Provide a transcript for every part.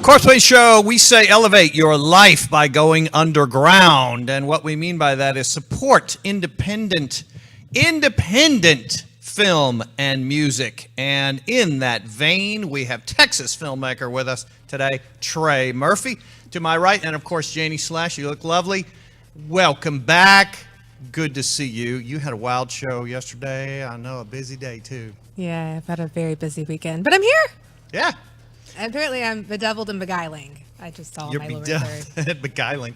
Corpsepaint Show, we say elevate your life by going underground. And what we mean by that is support independent film and music. And in that vein, we have Texas filmmaker with us today, Trey Murphy. To my right, and of course, Janie Slash. You look lovely. Welcome back. Good to see you. You had a wild show yesterday. I know, a busy day too. Yeah, I've had a very busy weekend, but I'm here. Yeah. Apparently, I'm bedeviled and beguiling. I just saw my lower third. You're beguiling.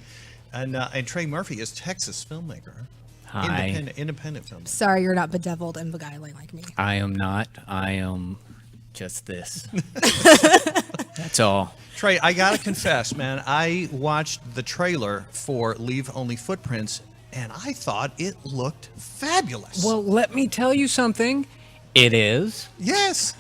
And Trey Murphy is Texas filmmaker. Hi. Independent filmmaker. Sorry, you're not bedeviled and beguiling like me. I am not. I am just this. That's all. Trey, I got to confess, man, I watched the trailer for Leave Only Footprints, and I thought it looked fabulous. Well, let me tell you something. It is. Yes.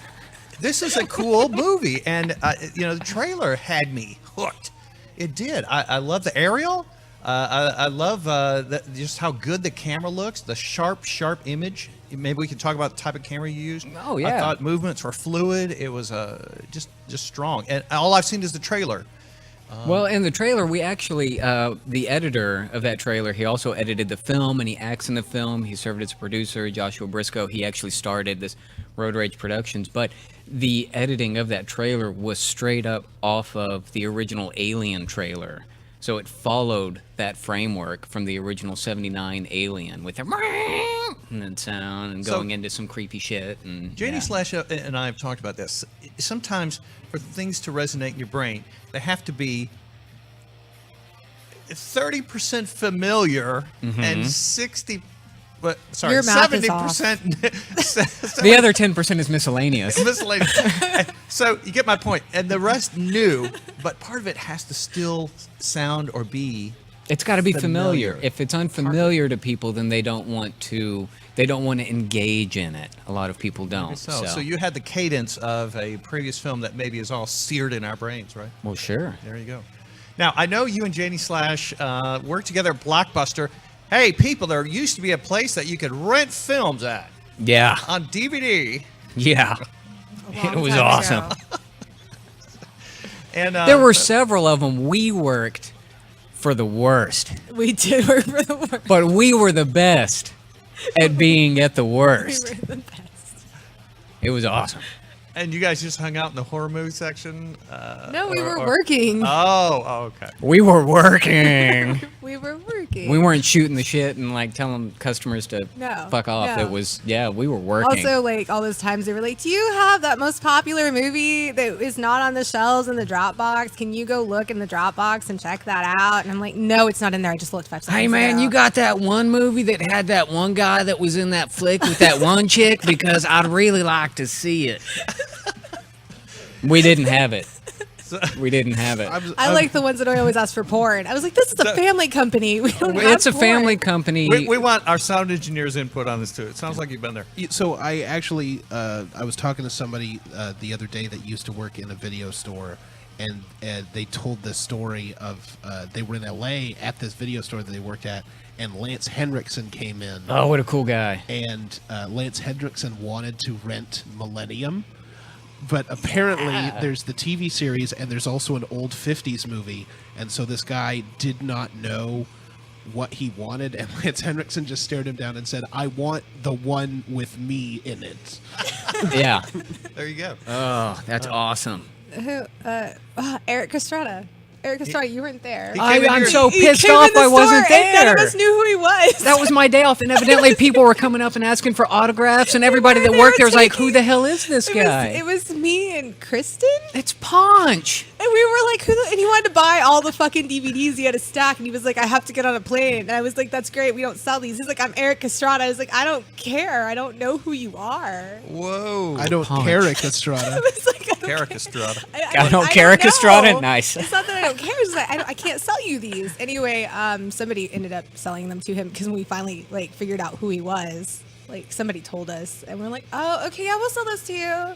This is a cool movie, and the trailer had me hooked. It did. I love the aerial. I love just how good the camera looks. The sharp image. Maybe we can talk about the type of camera you used. Oh yeah. I thought movements were fluid. It was just strong. And all I've seen is the trailer. Well, in the trailer, we actually, the editor of that trailer, he also edited the film, and he acts in the film. He served as a producer, Joshua Briscoe. He actually started this Road Rage Productions. But the editing of that trailer was straight up off of the original Alien trailer. So it followed that framework from the original '79 Alien with the and sound and going into some creepy shit. And Janie Slash and I have talked about this. Sometimes for things to resonate in your brain, they have to be 30% familiar and 70%. Your math is off. The other 10% is miscellaneous. So you get my point. And the rest new, but part of it has to still sound or be. It's got to be familiar. If it's unfamiliar to people, then they don't want to engage in it. A lot of people don't. So you had the cadence of a previous film that maybe is all seared in our brains, right? Well, sure. There you go. Now, I know you and Janie Slash worked together at Blockbuster. Hey, people, there used to be a place that you could rent films at. Yeah. On DVD. Yeah. It was awesome. And there were several of them. We worked for the worst. We did work for the worst. But we were the best at being at the worst. We were the best. It was awesome. And you guys just hung out in the horror movie section? No, we were working. Oh, okay. We were working. We were working. We weren't shooting the shit and like telling customers to fuck off. No. It was, we were working. Also, like all those times they were like, do you have that most popular movie that is not on the shelves in the Dropbox? Can you go look in the Dropbox and check that out? And I'm like, no, it's not in there. I just looked 5 seconds Hey man, ago. you got that one movie that had that one guy that was in that flick with that one chick? Because I'd really like to see it. We didn't have it. We didn't have it. I like the ones that always ask for porn. I was like, this is a family company. We don't have It's a porn. family company. We want our sound engineer's input on this too. It sounds like you've been there. So I actually, I was talking to somebody the other day that used to work in a video store, and they told this story of they were in LA at this video store that they worked at, and Lance Henriksen came in. Oh, what a cool guy. And Lance Henriksen wanted to rent Millennium. But apparently there's the TV series and there's also an old 50s movie. And so this guy did not know what he wanted. And Lance Henriksen just stared him down and said, I want the one with me in it. Yeah. There you go. Oh, that's awesome. Who? Eric Estrada. Eric Estrada, you weren't there. He came in I'm here- so He pissed came in off the I wasn't store and none there. of us knew who he was. That was my day off, and evidently people were coming up and asking for autographs, and everybody that They worked were there was like, taking- "Who the hell is this guy?" It was me and Kristen. It's Punch. And we were like, and he wanted to buy all the fucking DVDs. He had a stack, and he was like, I have to get on a plane. And I was like, that's great. We don't sell these. He's like, I'm Eric Estrada. I was like, I don't care. I don't know who you are. Whoa. I don't Punch. care, Estrada. I was like, I don't Eric care. Estrada. I don't care, Eric Estrada? know. Nice. It's not that I don't care. It's just that I can't sell you these. Anyway, somebody ended up selling them to him because when we finally like figured out who he was, like somebody told us, and we're like, oh, okay, yeah, we'll sell those to you.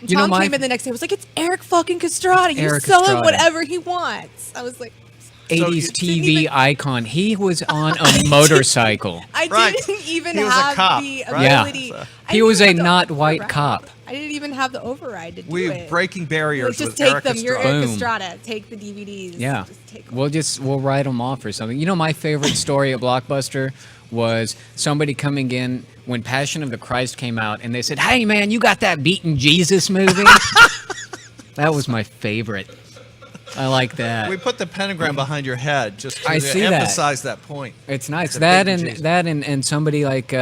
And You know, Tom my- came in the next day. Was like, it's Eric fucking Estrada. You Eric sell him Estrada. whatever he wants. I was like, 80s you didn't TV even- icon. He was on a motorcycle. I Right. didn't even He was a have cop, the right? Yeah. ability. So- I He didn't was even a have the not white override. cop. I didn't even have the override to do We it. breaking barriers Like, just with take Eric them. You're Estrada. Eric Boom. Estrada. Take the DVDs. Yeah, Just take 'em. we'll write them off or something. You know, my favorite story at Blockbuster was somebody coming in when Passion of the Christ came out, and they said, "Hey, man, you got that Beaten Jesus movie?" That was my favorite. I like that. We put the pentagram behind your head just to I see that. emphasize that point. It's nice. The That Beaten and Jesus. that and somebody like,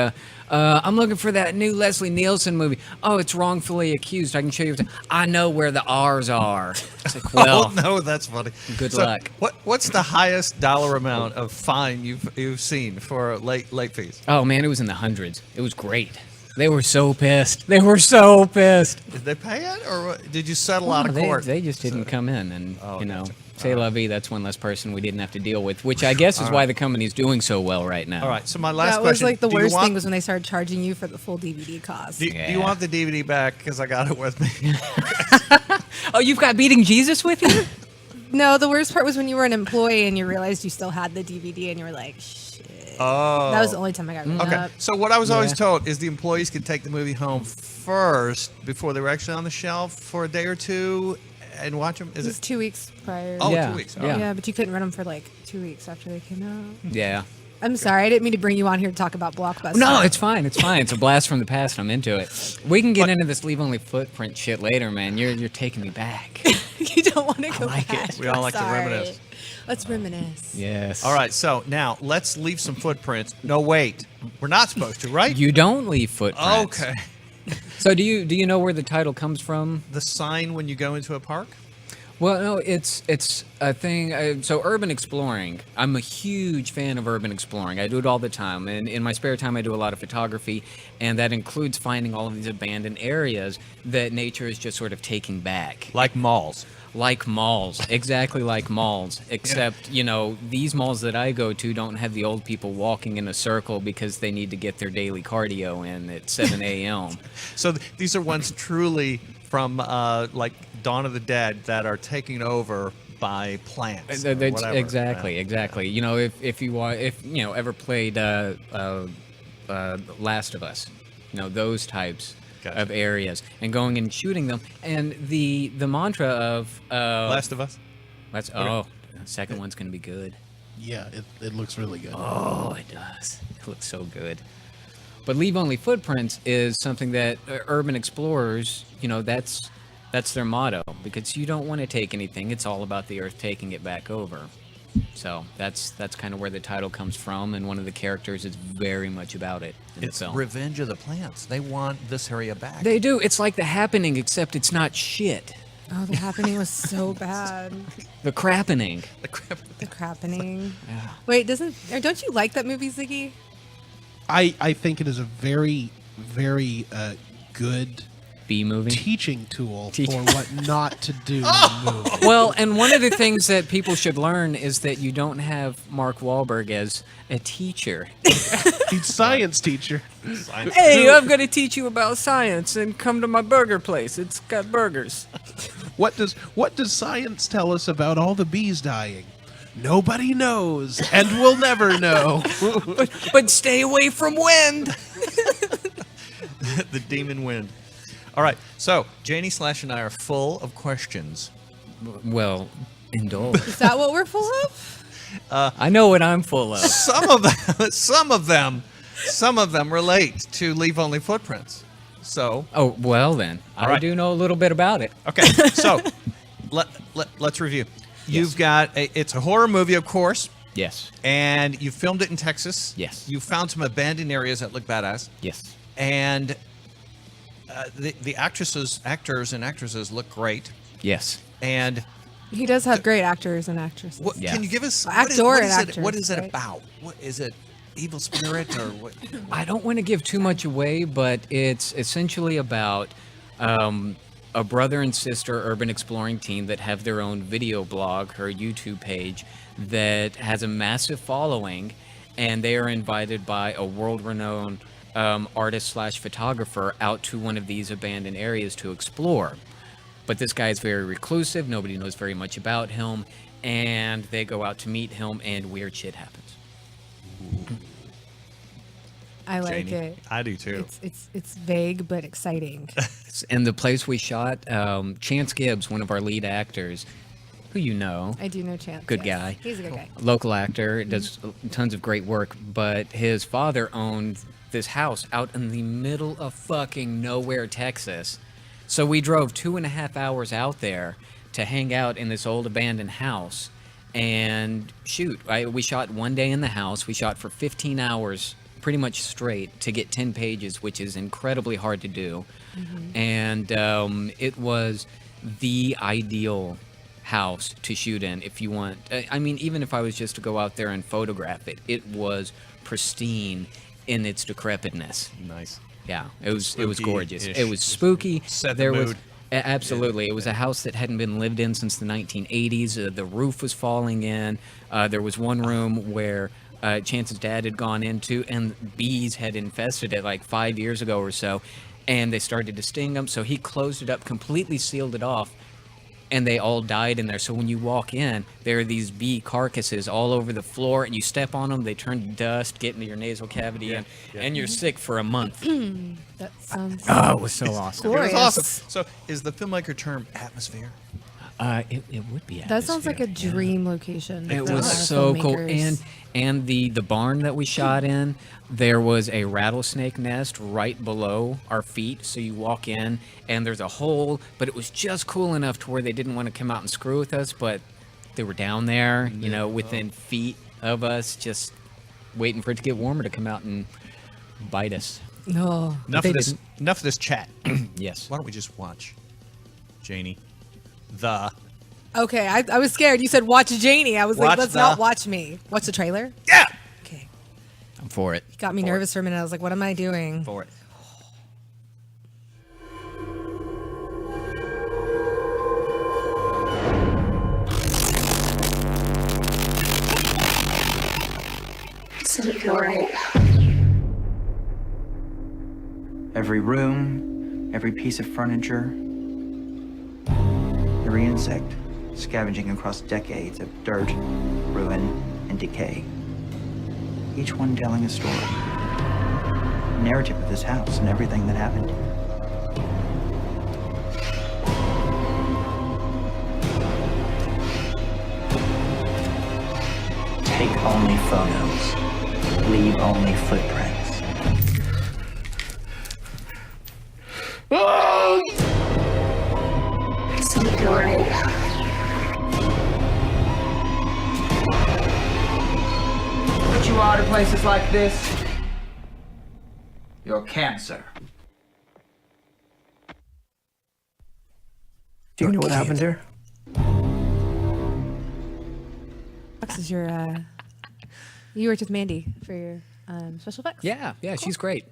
I'm looking for that new Leslie Nielsen movie. Oh, it's Wrongfully Accused. I can show you. I know where the R's are. It's like, well, Oh no, that's funny. Good So, luck. What's the highest dollar amount of fine you've seen for late fees? oh man, it was in the hundreds. It was great. They were so pissed. They were so pissed. Did they pay it, or did you settle out of they, court? they just didn't come in, and Oh, you know, gotcha. say la vie. That's one less person we didn't have to deal with, which I guess is why the company's doing so well right now. All right. So my last That was question: like the do you worst want- thing was when they started charging you for the full DVD cost. Do you Yeah. want the DVD back? Because I got it with me. Oh, you've got Beating Jesus with you? No, the worst part was when you were an employee and you realized you still had the DVD and you were like, shit. Oh. That was the only time I got rid Okay. up. So what I was always Yeah. told is the employees could take the movie home first before they were actually on the shelf for a day or two and watch them. It Is was it? 2 weeks prior. Oh, Yeah. 2 weeks. Yeah. Yeah, but you couldn't rent them for like 2 weeks after they came out. Yeah. I'm sorry, I didn't mean to bring you on here to talk about Blockbuster. No, it's fine. It's fine. It's a blast from the past. I'm into it. We can get into this leave only footprint shit later, man. You're taking me back. You don't want to go like it. back. We all I'm like to sorry. reminisce. Let's reminisce. Yes. All right. So now let's leave some footprints. No, wait. We're not supposed to, right? You don't leave footprints. Okay. So do you know where the title comes from? The sign when you go into a park? Well, no, it's a thing. So urban exploring. I'm a huge fan of urban exploring. I do it all the time, and in my spare time, I do a lot of photography, and that includes finding all of these abandoned areas that nature is just sort of taking back. Like malls. Like malls, exactly like malls, except, you know, these malls that I go to don't have the old people walking in a circle because they need to get their daily cardio in at 7 a.m. So these are ones truly from like Dawn of the Dead that are taken over by plants. or That's whatever. exactly, Yeah. exactly. You know, if you ever played Last of Us, you know, those types Gotcha. of areas, and going and shooting them, and the mantra of Last of Us. that's the second one's gonna be good. Yeah, it looks really good. Oh, it does. It looks so good. But leave only footprints is something that urban explorers, you know, that's their motto, because you don't want to take anything. It's all about the earth taking it back over. So that's kind of where the title comes from, and one of the characters is very much about it in It's the film. Revenge of the Plants. They want this area back. They do. It's like The Happening, except it's not shit. Oh, The Happening was so bad. The Crappening. The Crappening. Yeah. Wait, don't you like that movie, Ziggy? I think it is a very, very good B movie. teaching tool Teach- for what not to do in a movie. Well, and one of the things that people should learn is that you don't have Mark Wahlberg as a teacher. He's science teacher. Hey, I'm going to teach you about science, and come to my burger place. It's got burgers. What does science tell us about all the bees dying? Nobody knows, and we'll never know. But stay away from wind. The demon wind. All right. So Janie Slash and I are full of questions. Well, indulge. Is that what we're full of? I know what I'm full of. Some of them relate to leave only footprints. So Oh, well then. I right. do know a little bit about it. okay. So let's review. You've got it's a horror movie, of course, Yes. and you filmed it in Texas. Yes. You found some abandoned areas that look badass. Yes. And the actors and actresses look great. Yes. And He does have great actors and actresses. what, Yeah. can you give us Well, what actor what and is it? actress, What is it right? about? What is it? Evil spirit or what? I don't want to give too much away, but it's essentially about a brother and sister urban exploring team that have their own video blog or YouTube page that has a massive following, and they are invited by a world-renowned artist slash photographer out to one of these abandoned areas to explore. But this guy is very reclusive. Nobody knows very much about him, and they go out to meet him, and weird shit happens. I like Janie? it. I do too. It's vague but exciting. And the place we shot, Chance Gibbs, one of our lead actors, who you know, I do know Chance. Good yes. guy. He's a good guy. local actor, does tons of great work, but his father owned this house out in the middle of fucking nowhere, Texas. So we drove 2.5 hours out there to hang out in this old abandoned house and shoot. We shot one day in the house. We shot for 15 hours pretty much straight to get 10 pages, which is incredibly hard to do. And it was the ideal house to shoot in if you want. I mean, even if I was just to go out there and photograph it, it was pristine in its decrepitness. Nice. Yeah, it was Spooky-ish. gorgeous. It was spooky. Set the There was mood. absolutely. It was a house that hadn't been lived in since the 1980s. The roof was falling in. There was one room where Chance's dad had gone into, and bees had infested it like 5 years ago or so, and they started to sting him. So he closed it up, completely sealed it off, and they all died in there. So when you walk in, there are these bee carcasses all over the floor, and you step on them, they turn to dust, get into your nasal cavity, and you're sick for a month. That sounds Oh, it was so awesome. It was glorious. awesome. So, is the filmmaker term atmosphere? It would be. That sounds like a atmosphere, yeah. dream location. It for a was lot of so cool, filmmakers. and the barn that we shot in, there was a rattlesnake nest right below our feet. So you walk in, and there's a hole, but it was just cool enough to where they didn't want to come out and screw with us, but they were down there, you know, within feet of us, just waiting for it to get warmer to come out and bite us. No. Enough they of this. didn't. Enough of this chat. Yes. Why don't we just watch, Janie? Okay, I was scared. You said watch Janie. I was Watch like, let's the- not watch me. Watch the trailer. Yeah. Okay. I'm for it. Got me nervous for a minute. I was like, what am I doing? For it. Every room, every piece of furniture, every insect scavenging across decades of dirt, ruin, and decay. Each one telling a story. A narrative of this house and everything that happened here. Take only photos. Leave only footprints. Put you out of places like this. You're cancer. Do you know what happened here? This is your, you worked with Mandy for your special effects? Yeah, she's great.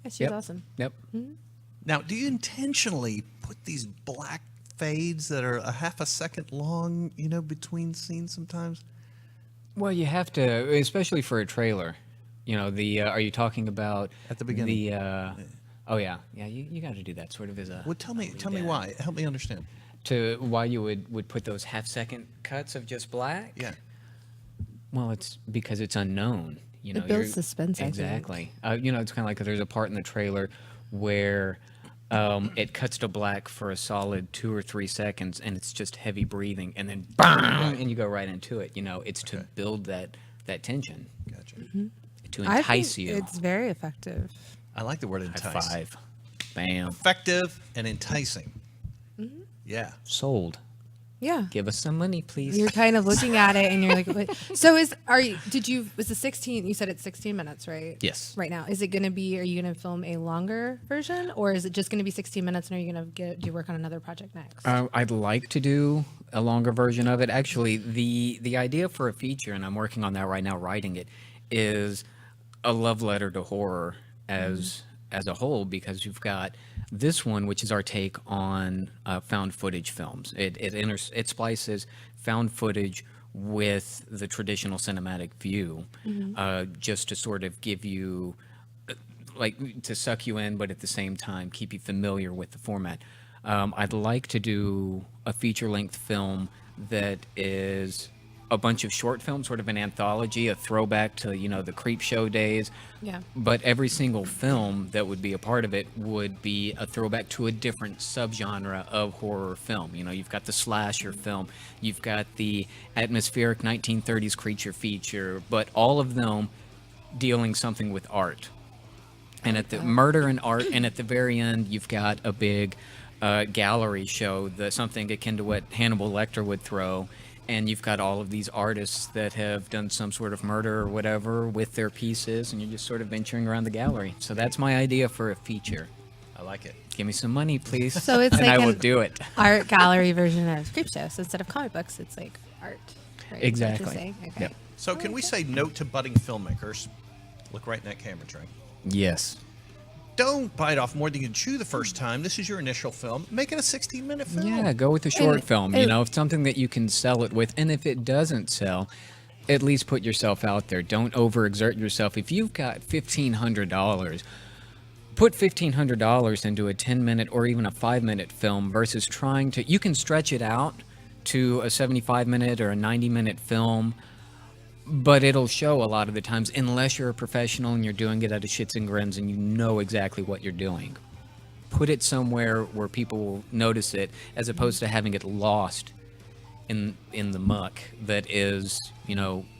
Yeah, she's Yep. awesome. Yep. Now, do you intentionally put these black fades that are a half a second long, you know, between scenes sometimes? Well, you have to, especially for a trailer. You know, are you talking about At the beginning. Oh yeah, you got to do that sort of as a. Well, tell me lead in. why. Help me understand. To why you would put those half-second cuts of just black. Yeah. Well, it's because it's unknown. You know, It builds you're- suspense, I think. Exactly. You know, it's kind of like there's a part in the trailer where it cuts to black for a solid 2 or 3 seconds, and it's just heavy breathing, and then bang, and you go right into it. You know, it's to build that tension, Gotcha. to I entice think you. it's very effective. I like the word High entice. five. Bam. Effective and enticing. Yeah. Sold. Yeah. Give us some money, please. You're kind of looking at it and you're like, what? So was the 16, you said it's 16 minutes, right? Yes. Right now. Is it going to be, are you going to film a longer version or is it just going to be 16 minutes and are you going to do work on another project next? I'd like to do a longer version of it. Actually, the idea for a feature, and I'm working on that right now, writing it, is a love letter to horror as a whole, because you've got this one, which is our take on found footage films. It splices found footage with the traditional cinematic view, just to sort of give you, like, to suck you in, but at the same time keep you familiar with the format. I'd like to do a feature-length film that is a bunch of short films, sort of an anthology, a throwback to, the Creep Show days. Yeah. But every single film that would be a part of it would be a throwback to a different subgenre of horror film. You've got the slasher film, you've got the atmospheric 1930s creature feature, but all of them dealing something with art. And at the murder and art, and at the very end, you've got a big gallery show, something akin to what Hannibal Lecter would throw. And you've got all of these artists that have done some sort of murder or whatever with their pieces, and you're just sort of venturing around the gallery. So that's my idea for a feature. I like it. Give me some money, please. So it's and like I will an do it. art gallery version of Creep Show. So instead of comic books, it's like art. Right? Is that what you're Exactly. saying? Okay. Yep. So can we say note to budding filmmakers? Look right in that camera, Trey. Yes. Don't bite off more than you can chew the first time. This is your initial film. Make it a 16-minute film. Yeah, go with a short And- film, and- something that you can sell it with. And if it doesn't sell, at least put yourself out there. Don't overexert yourself. If you've got $1,500, put $1,500 into a 10-minute or even a 5-minute film versus trying to... You can stretch it out to a 75-minute or a 90-minute film, but it'll show a lot of the times, unless you're a professional and you're doing it out of shits and grins and you know exactly what you're doing. Put it somewhere where people will notice it, as opposed to having it lost in the muck that is,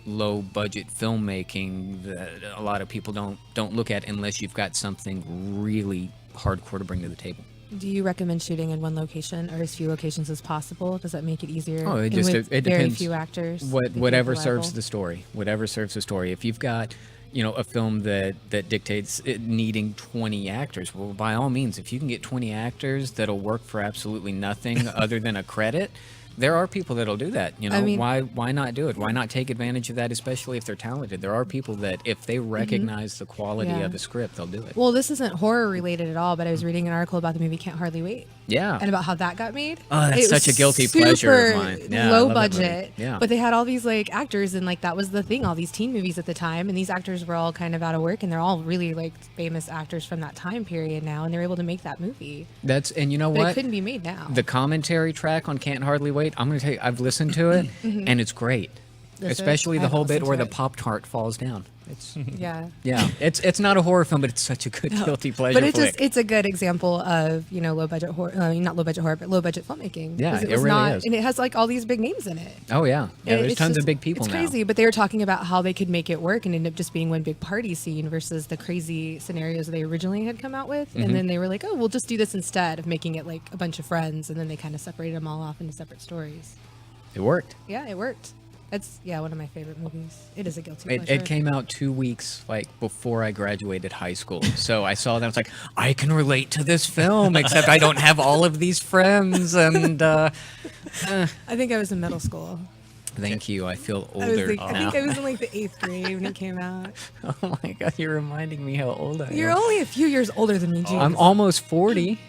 low budget filmmaking that a lot of people don't look at unless you've got something really hardcore to bring to the table. Do you recommend shooting in one location or as few locations as possible? Does that make it easier? Oh, And it with very depends. few actors. Whatever serves the story. Whatever serves the story. If you've got, a film that dictates it needing 20 actors, well, by all means, if you can get 20 actors that'll work for absolutely nothing other than a credit, there are people that'll do that. I mean- why not do it? Why not take advantage of that, especially if they're talented? There are people that if they recognize the quality Yeah. of the script, they'll do it. Well, this isn't horror related at all, but I was reading an article about the movie Can't Hardly Wait. Yeah. And about how that got made. Oh, that's It was such a guilty pleasure of super mine. Yeah, I low love that movie. budget. Yeah. But they had all these like actors and like that was the thing, all these teen movies at the time. And these actors were all kind of out of work and they're all really like famous actors from that time period now. And they're able to make that movie. And you know But what? it couldn't be made now. The commentary track on Can't Hardly Wait, I'm going to tell you, I've listened to it, and it's great. Is it? Especially I the haven't whole bit listened where to the it. Pop-Tart falls down. It's Yeah. yeah, it's not a horror film, but it's such a good guilty pleasure But flick. it's a good example of, low budget horror, not low budget horror, but low budget filmmaking. Yeah, 'Cause it was really not, is. And it has like all these big names in it. Oh yeah, And there's it's tons of just- big people It's now. crazy, but they were talking about how they could make it work and end up just being one big party scene versus the crazy scenarios they originally had come out with. Mm-hmm. And then they were like, oh, we'll just do this instead of making it like a bunch of friends. And then they kind of separated them all off into separate stories. It worked. Yeah, it worked. It's one of my favorite movies. It is a guilty pleasure. It came out 2 weeks before I graduated high school, so I saw that. I was like, I can relate to this film, except I don't have all of these friends. And I think I was in middle school. thank you. I feel I older think now. I was in like the 8th grade when it came out. Oh my god, you're reminding me how old I am. You're only a few years older than me, James. I'm almost 40,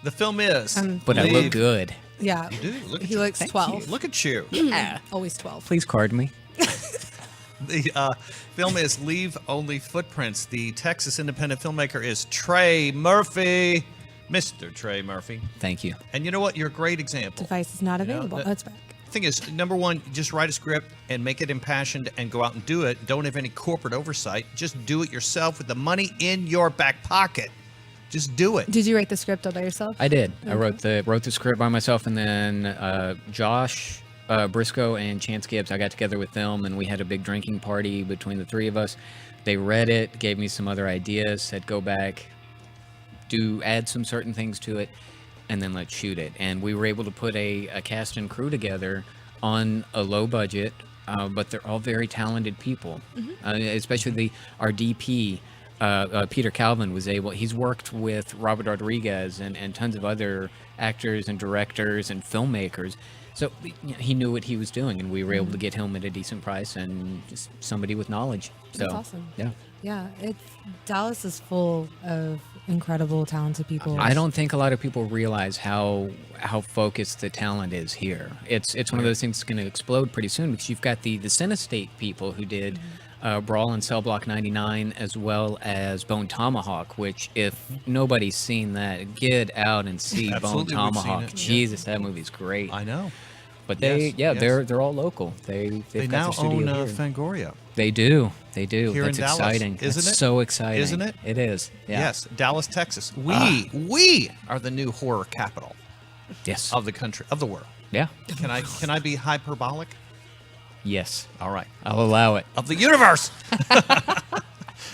The film is. but I look Leave- good. Yeah. You do. Look at He you. looks 12. Look at you. Yeah. Always 12. Please card me. The film is Leave Only Footprints. The Texas independent filmmaker is Trey Murphy. Mr. Trey Murphy. Thank you. And you know what? You're a great example. Device is not available. that- That's back. The thing is, number one, just write a script and make it impassioned and go out and do it. Don't have any corporate oversight. Just do it yourself with the money in your back pocket. Just do it. Did you write the script all by yourself? I did. I wrote the script by myself, and then Josh Briscoe and Chance Gibbs, I got together with them, and we had a big drinking party between the three of us. They read it, gave me some other ideas, said go back, add some certain things to it, and then let's shoot it. And we were able to put a cast and crew together on a low budget, but they're all very talented people. Especially our DP, Peter Calvin, he's worked with Robert Rodriguez and tons of other actors and directors and filmmakers. So he knew what he was doing, and we were able to get him at a decent price and just somebody with knowledge. So, That's awesome. Yeah. Yeah, Dallas is full of incredible, talented people. I don't think a lot of people realize how focused the talent is here. It's one of those things that's going to explode pretty soon, because you've got the Cinestate people who did Brawl and Cell Block 99, as well as Bone Tomahawk, which, if nobody's seen that, get out and see Bone Absolutely, we've seen Tomahawk. it, yeah. Jesus, that movie's great. I know. But Yes. they're all local. They've They got now the studio own here. Fangoria. They do. Here That's in Dallas, exciting. isn't That's it? so exciting. Isn't it? It is. Yeah. Yes, Dallas, Texas. We are the new horror capital Yes. of the country, of the world. Yeah. Can I be hyperbolic? Yes. All right. I'll allow it. Of the universe.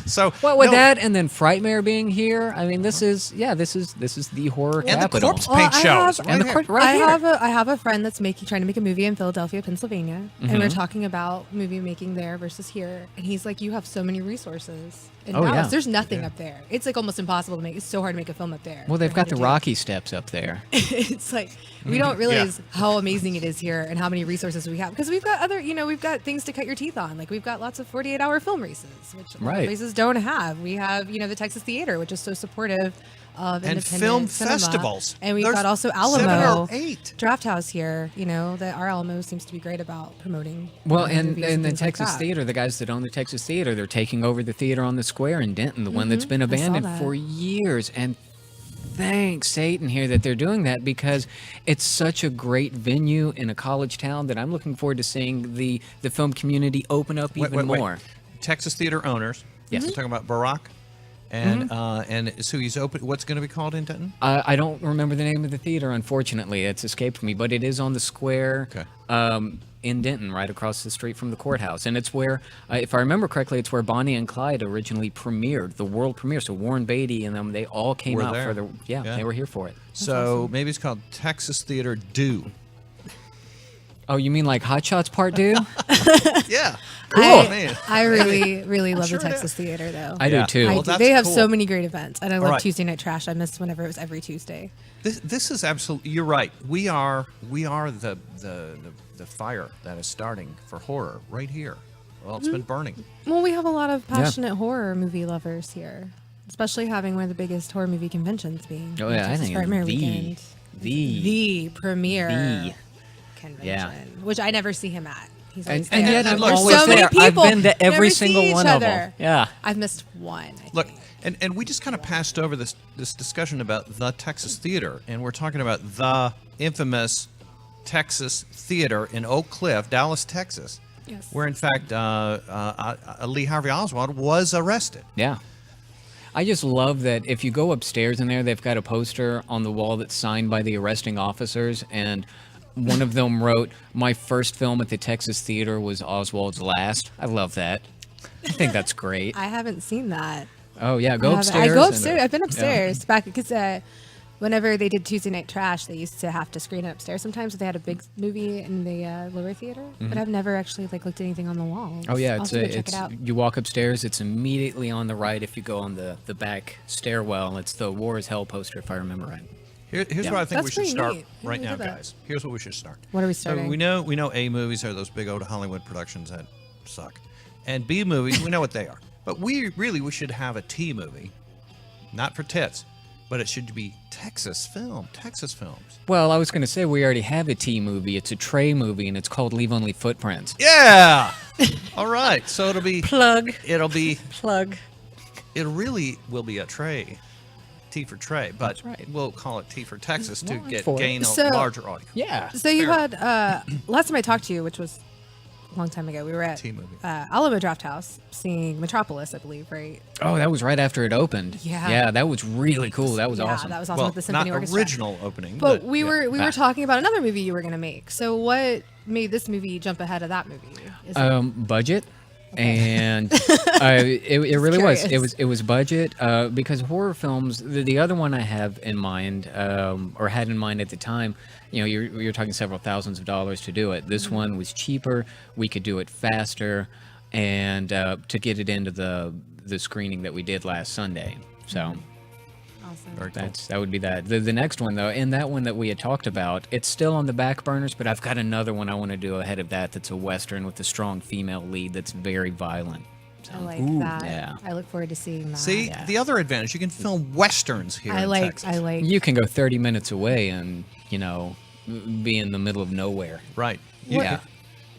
So Well, with no, that, and then Frightmare being here, I mean, this is the horror and the capital. corpse paint I shows. have- right And the here. corpse right here. I have a friend that's trying to make a movie in Philadelphia, Pennsylvania, and we're talking about movie making there versus here. And he's like, "You have so many resources in Oh, Dallas. yeah. There's nothing up there. It's like almost impossible to make. It's so hard to make a film up there." Well, they've got the Rocky. Rocky Steps up there. It's like we don't realize how amazing it is here and how many resources we have, because we've got we've got things to cut your teeth on. Like, we've got lots of 48-hour film races, which a lot of Right. places don't have. We have the Texas Theater, which is so supportive of And independent film cinema. festivals. And we've There's got also 7 Alamo or 8. Draft House here. That our Alamo seems to be great about promoting. Well, movies and the things like Texas that. Theater, the guys that own the Texas Theater, they're taking over the theater on the square in Denton, the one that's been I saw abandoned that. for years. And thanks Satan here that they're doing that, because it's such a great venue in a college town that I'm looking forward to seeing the film community open up even more. Texas Theater owners. Yes. We're talking about Barack. And so he's open. What's going to be called in Denton? I don't remember the name of the theater, unfortunately. It's escaped me, but it is on the square in Denton, right across the street from the courthouse. And it's where, if I remember correctly, it's where Bonnie and Clyde originally premiered, the world premiere. So Warren Beatty and them, they all came Were out there. for the, they were here for it. So maybe it's called Texas Theater Do. Oh, you mean like Hot Shots Part 2? Yeah. I, I really, really love sure the it Texas Theater, though. I do too. I Well, do. that's They have cool. so many great events, and I love right. Tuesday Night Trash. I missed whenever it was every Tuesday. This is absolutely. You're right. We are the fire that is starting for horror right here. Well, it's been burning. Well, we have a lot of passionate horror movie lovers here, especially having one of the biggest horror movie conventions being. Oh, the yeah, I Texas think Frightmare it's Weekend. the premier the- convention, which I never see him at. He's always and there. yet I'm There's always so many there. people. I've been to Never every see single each one of other. them. Yeah. I've missed one. I Look, think. and we just kind of passed over this discussion about the Texas Theater, and we're talking about the infamous Texas Theater in Oak Cliff, Dallas, Texas, Yes. where in fact Lee Harvey Oswald was arrested. Yeah. I just love that if you go upstairs in there, they've got a poster on the wall that's signed by the arresting officers, and one of them wrote, "My first film at the Texas Theater was Oswald's last." I love that. I think that's great. I haven't seen that. Oh, yeah, go I upstairs. go and- upstairs. I've been upstairs back because whenever they did Tuesday Night Trash, they used to have to screen it upstairs sometimes if they had a big movie in the lower theater. But I've never actually looked at anything on the wall. Oh, yeah, I'll it's have to check it out. you walk upstairs, it's immediately on the right if you go on the back stairwell. It's the War is Hell poster, if I remember right. Here's Yeah. what I think That's we should pretty start neat. right I now, didn't know that. guys. Here's what we should start. What are we So starting? we know A movies are those big old Hollywood productions that suck, and B movies we know what they are. But we should have a T movie, not for tits, but it should be Texas films. Well, I was going to say we already have a T movie. It's a Trey movie, and it's called Leave Only Footprints. Yeah. All right. So it'll be Plug. It'll be. Plug. It really will be a Trey. T for Trey, but That's right. we'll call it T for Texas to Well, for it. gain a So- larger audience. Yeah. So you Fair. had last time I talked to you, which was a long time ago. We were at T-movie. Alamo Draft House seeing Metropolis, I believe, right? Oh, that was right after it opened. Yeah. Yeah, that was really cool. That was yeah, awesome. that was awesome Well, with the symphony not orchestra. original opening, But we yeah. were talking about another movie you were going to make. So what made this movie jump ahead of that movie? Is it- Budget. And it really was. curious. It was budget because horror films. The other one I have in mind, or had in mind at the time, you're talking several thousands of dollars to do it. This one was cheaper. We could do it faster, and to get it into the screening that we did last Sunday. So. Awesome. Very cool. That would be that. The next one, though, and that one that we had talked about, it's still on the back burners, but I've got another one I want to do ahead of that that's a Western with a strong female lead that's very violent. So, I like that. yeah. I look forward to seeing that. See, Yeah. the other advantage, you can film westerns here I in like. Texas. I like. you can go 30 minutes away and, be in the middle of nowhere. Right. Yeah.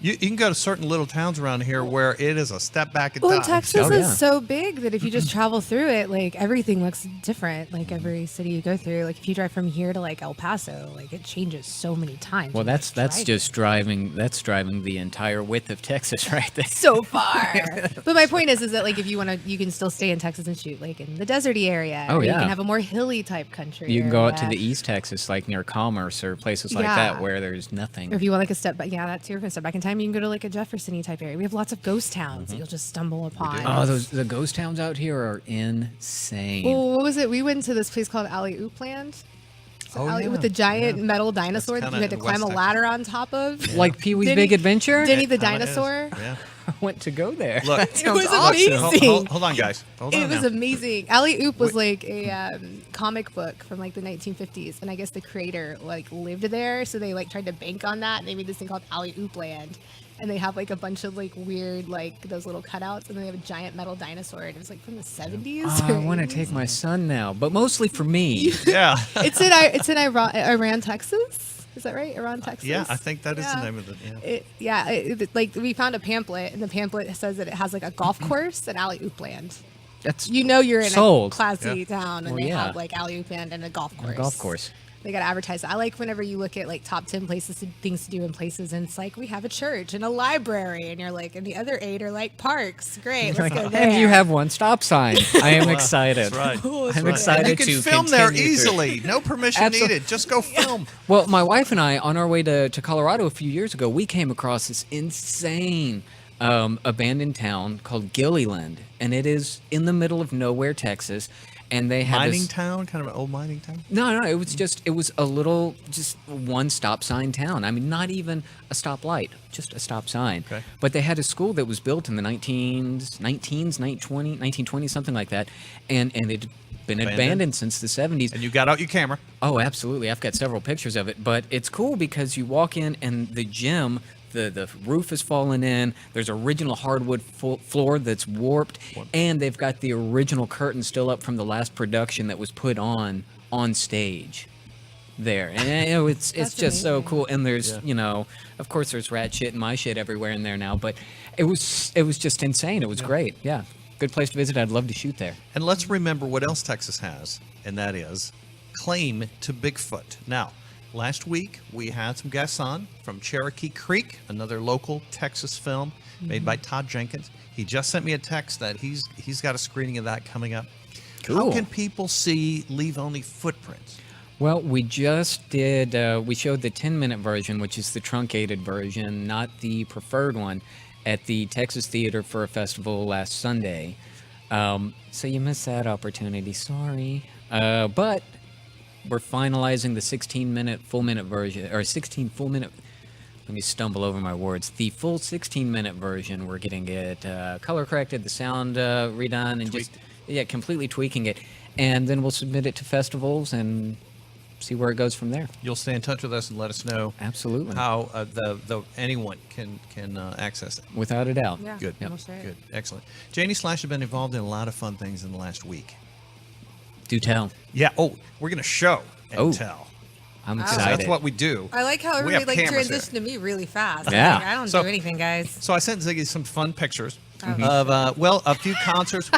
You can go to certain little towns around here where it is a step back in Well, time. Texas Oh, yeah. is so big that if you just travel through it, like everything looks different. Like every city you go through, like if you drive from here to like El Paso, like it changes so many times. Well, when that's you're just driving. That's driving the entire width of Texas right there. so far. But my point is that like if you want to, you can still stay in Texas and shoot like in the deserty area. Oh, or You yeah. can have a more hilly type country. You can go out to area. the East Texas, like near Commerce or places like Yeah. that, where there's nothing. Or if you want like a step back, yeah, that's your step back in time. You can go to like a Jefferson-y type area. We have lots of ghost towns that you'll just stumble upon. Oh, the ghost towns out here are insane. Well, what was it? We went to this place called Alley Oop Land. Oh, yeah. With the giant Yeah. metal dinosaur that kinda you had to in climb a West ladder on top of. Like Pee-wee's Denny- Big Adventure? Denny the Kinda is. dinosaur. Yeah. I want to go there. Look, That sounds was awesome. amazing. Hold on, guys. Hold on It was now. amazing. Alley Oop was like a comic book from like the 1950s, and I guess the creator like lived there, so they like tried to bank on that, and they made this thing called Alley Oop Land. And they have like a bunch of like weird like those little cutouts, and then they have a giant metal dinosaur. And it was like from the 70s. Oh, I want to take my son now, but mostly for me. Yeah. It's in Iran, Texas. Is that right? Iran, Texas. Yeah, I think that is the Yeah. name of it. Yeah. Like we found a pamphlet, and the pamphlet says that it has like a golf course and alley oop land. That's You're in Sold. a classy Yeah. town, and Well, they yeah. have like alley oop land and a golf course. a golf course. They gotta advertise. I like whenever you look at like top 10 things to do in places, and it's like we have a church and a library, and you're like, and the other 8 are like parks. Great, let's go there. And you have one stop sign. I am excited. That's right. I'm Right. excited And you to can film there continue to- easily. No permission Absol- needed. Just go film. Well, my wife and I, on our way to Colorado a few years ago, we came across this insane abandoned town called Gilliland, and it is in the middle of nowhere, Texas. And they have Mining this, town, kind of an old mining town. No, it was a little, just one stop sign town. I mean, not even a stoplight, just a stop sign. Okay. But they had a school that was built in the 1920s, something like that, and it'd been abandoned since the 70s. And you got out your camera. Oh, absolutely. I've got several pictures of it, but it's cool because you walk in and the gym, the roof has fallen in. There's original hardwood floor that's warped, and they've got the original curtain still up from the last production that was put on stage there. And it's That's just so amazing. cool. And there's of course there's rat shit and my shit everywhere in there now, but it was just insane. It was great. Yeah, good place to visit. I'd love to shoot there. And let's remember what else Texas has, and that is claim to Bigfoot. Now, last week we had some guests on from Cherokee Creek, another local Texas film made by Todd Jenkins. He just sent me a text that he's got a screening of that coming up. How Cool. can people see Leave Only Footprints? Well, we just did, we showed the 10-minute version, which is the truncated version, not the preferred one, at the Texas Theater for a Festival last Sunday. So you missed that opportunity, sorry. But we're finalizing the 16-minute full-minute version, or 16 full-minute, let me stumble over my words. The full 16-minute version, we're getting it color corrected, the sound redone, and completely tweaking it. And then we'll submit it to festivals and see where it goes from there. You'll stay in touch with us and let us know Absolutely. how anyone can access it. Without a doubt. Yeah. Good. We'll share it. Good. Excellent. Janie Slash has been involved in a lot of fun things in the last week. Do tell. Yeah. Oh, we're going to show and Oh. tell. I'm Wow. excited. That's what we do. I like how We have everybody like cameras transitioned to me really fast. Yeah. Like, I don't So- do anything, guys. So I sent Ziggy some fun pictures Mm-hmm. of, a few concerts.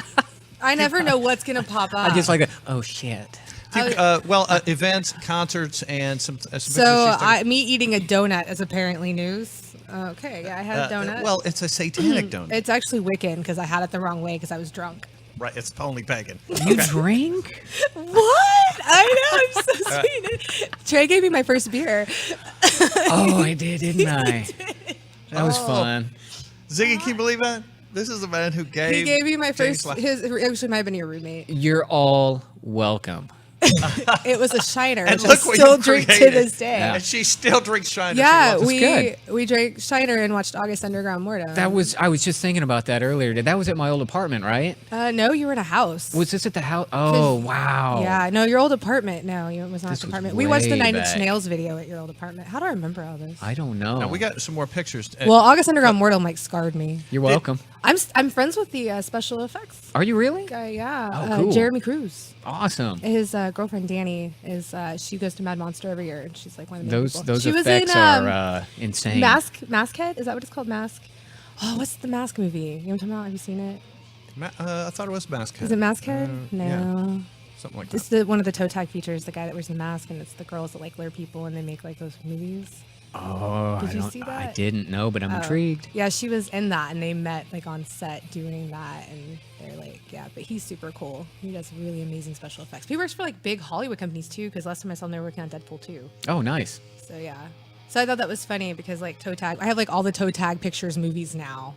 I never know what's gonna pop up. I just like it. Oh, shit. Events, concerts, and some pictures. So she's taken. me eating a donut is apparently news. Okay, yeah, I had a donut. Well, it's a satanic donut. It's actually Wiccan because I had it the wrong way because I was drunk. Right. It's only pagan. You drink? What? I know. I'm so sweet. Trey gave me my first beer. Oh, I did, didn't I? That was Oh. fun. Ziggy, can you believe that? This is the man who gave. He gave me my Janie first. Slash- His actually might have been your roommate. You're all welcome. It was a Shiner, And which I look what still you drink to created. this day. Yeah. And she still drinks Shiner. Yeah, She loves it. we drank Shiner and watched August Underground Mortem. I was just thinking about that earlier. That was at my old apartment, right? No, you were in a house. Was this at the house? Oh, wow. Yeah, no, your old apartment. No, it was not This the was apartment. We watched the way Nine Inch back. Nails video at your old apartment. How do I remember all this? I don't know. Now we got some more pictures. Well, August Underground Mortem like scarred me. You're welcome. I'm friends with the special effects Are you really? guy. Yeah, Oh, cool. Jeremy Cruz. Awesome. His girlfriend Danny is she goes to Mad Monster every year, and she's like one of the main Those people. She effects was in, are insane. Maskhead. Is that what it's called? Mask. Oh, what's the Mask movie? You know what I'm talking about? Have you seen it? I thought it was Mask. Is it Maskhead? No. Yeah, something like It's that. one of the toe tag features, the guy that wears the mask, and it's the girls that like lure people, and they make like those movies. Oh, Did I you don't. see I that? didn't know, but I'm Oh. intrigued. Yeah, she was in that, and they met like on set doing that, and they're like, yeah, but he's super cool. He does really amazing special effects. He works for like big Hollywood companies too, because last time I saw him, they were working on Deadpool 2. Oh, nice. So yeah, so I thought that was funny because like toe tag, I have like all the toe tag pictures movies now,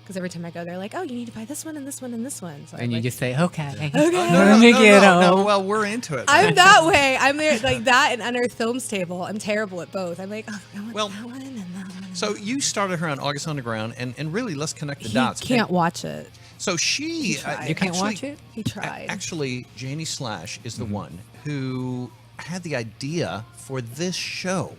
because every time I go, they're like, oh, you need to buy this one and this one and this one. So And you like, just say, okay. No, Let me get on. well, we're into it. I'm that way. I'm there like that and Unearthed Films Table. I'm terrible at both. I'm like, oh, I want Well, that one and that one. So you started her on August Underground, and really, let's connect the He dots. can't watch it. So she, tried. You can't actually- watch it? He tried. Actually, Janie Slash is the one who had the idea for this show.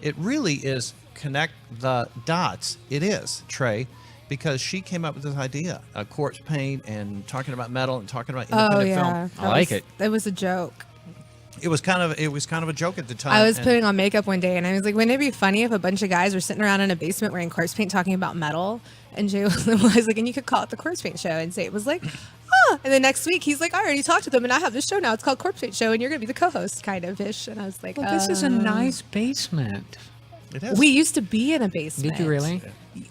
It really is connect the dots. It is, Trey, because she came up with this idea, Corpsepaint, and talking about metal and talking about Oh independent yeah, film. I like it. That was a joke. It was kind of a joke at the time. I was and- putting on makeup one day, and I was like, "Wouldn't it be funny if a bunch of guys were sitting around in a basement wearing corpse paint talking about metal?" And Jay was like, "And you could call it the Corpse Paint Show." And Zay was like, "Ah!" And then next week, he's like, "I already talked to them, and I have this show now. It's called Corpse Paint Show, and you're gonna be the co-host, kind of ish." And I was like, Well, this is a nice basement. It is. We used to be in a basement. Did you really?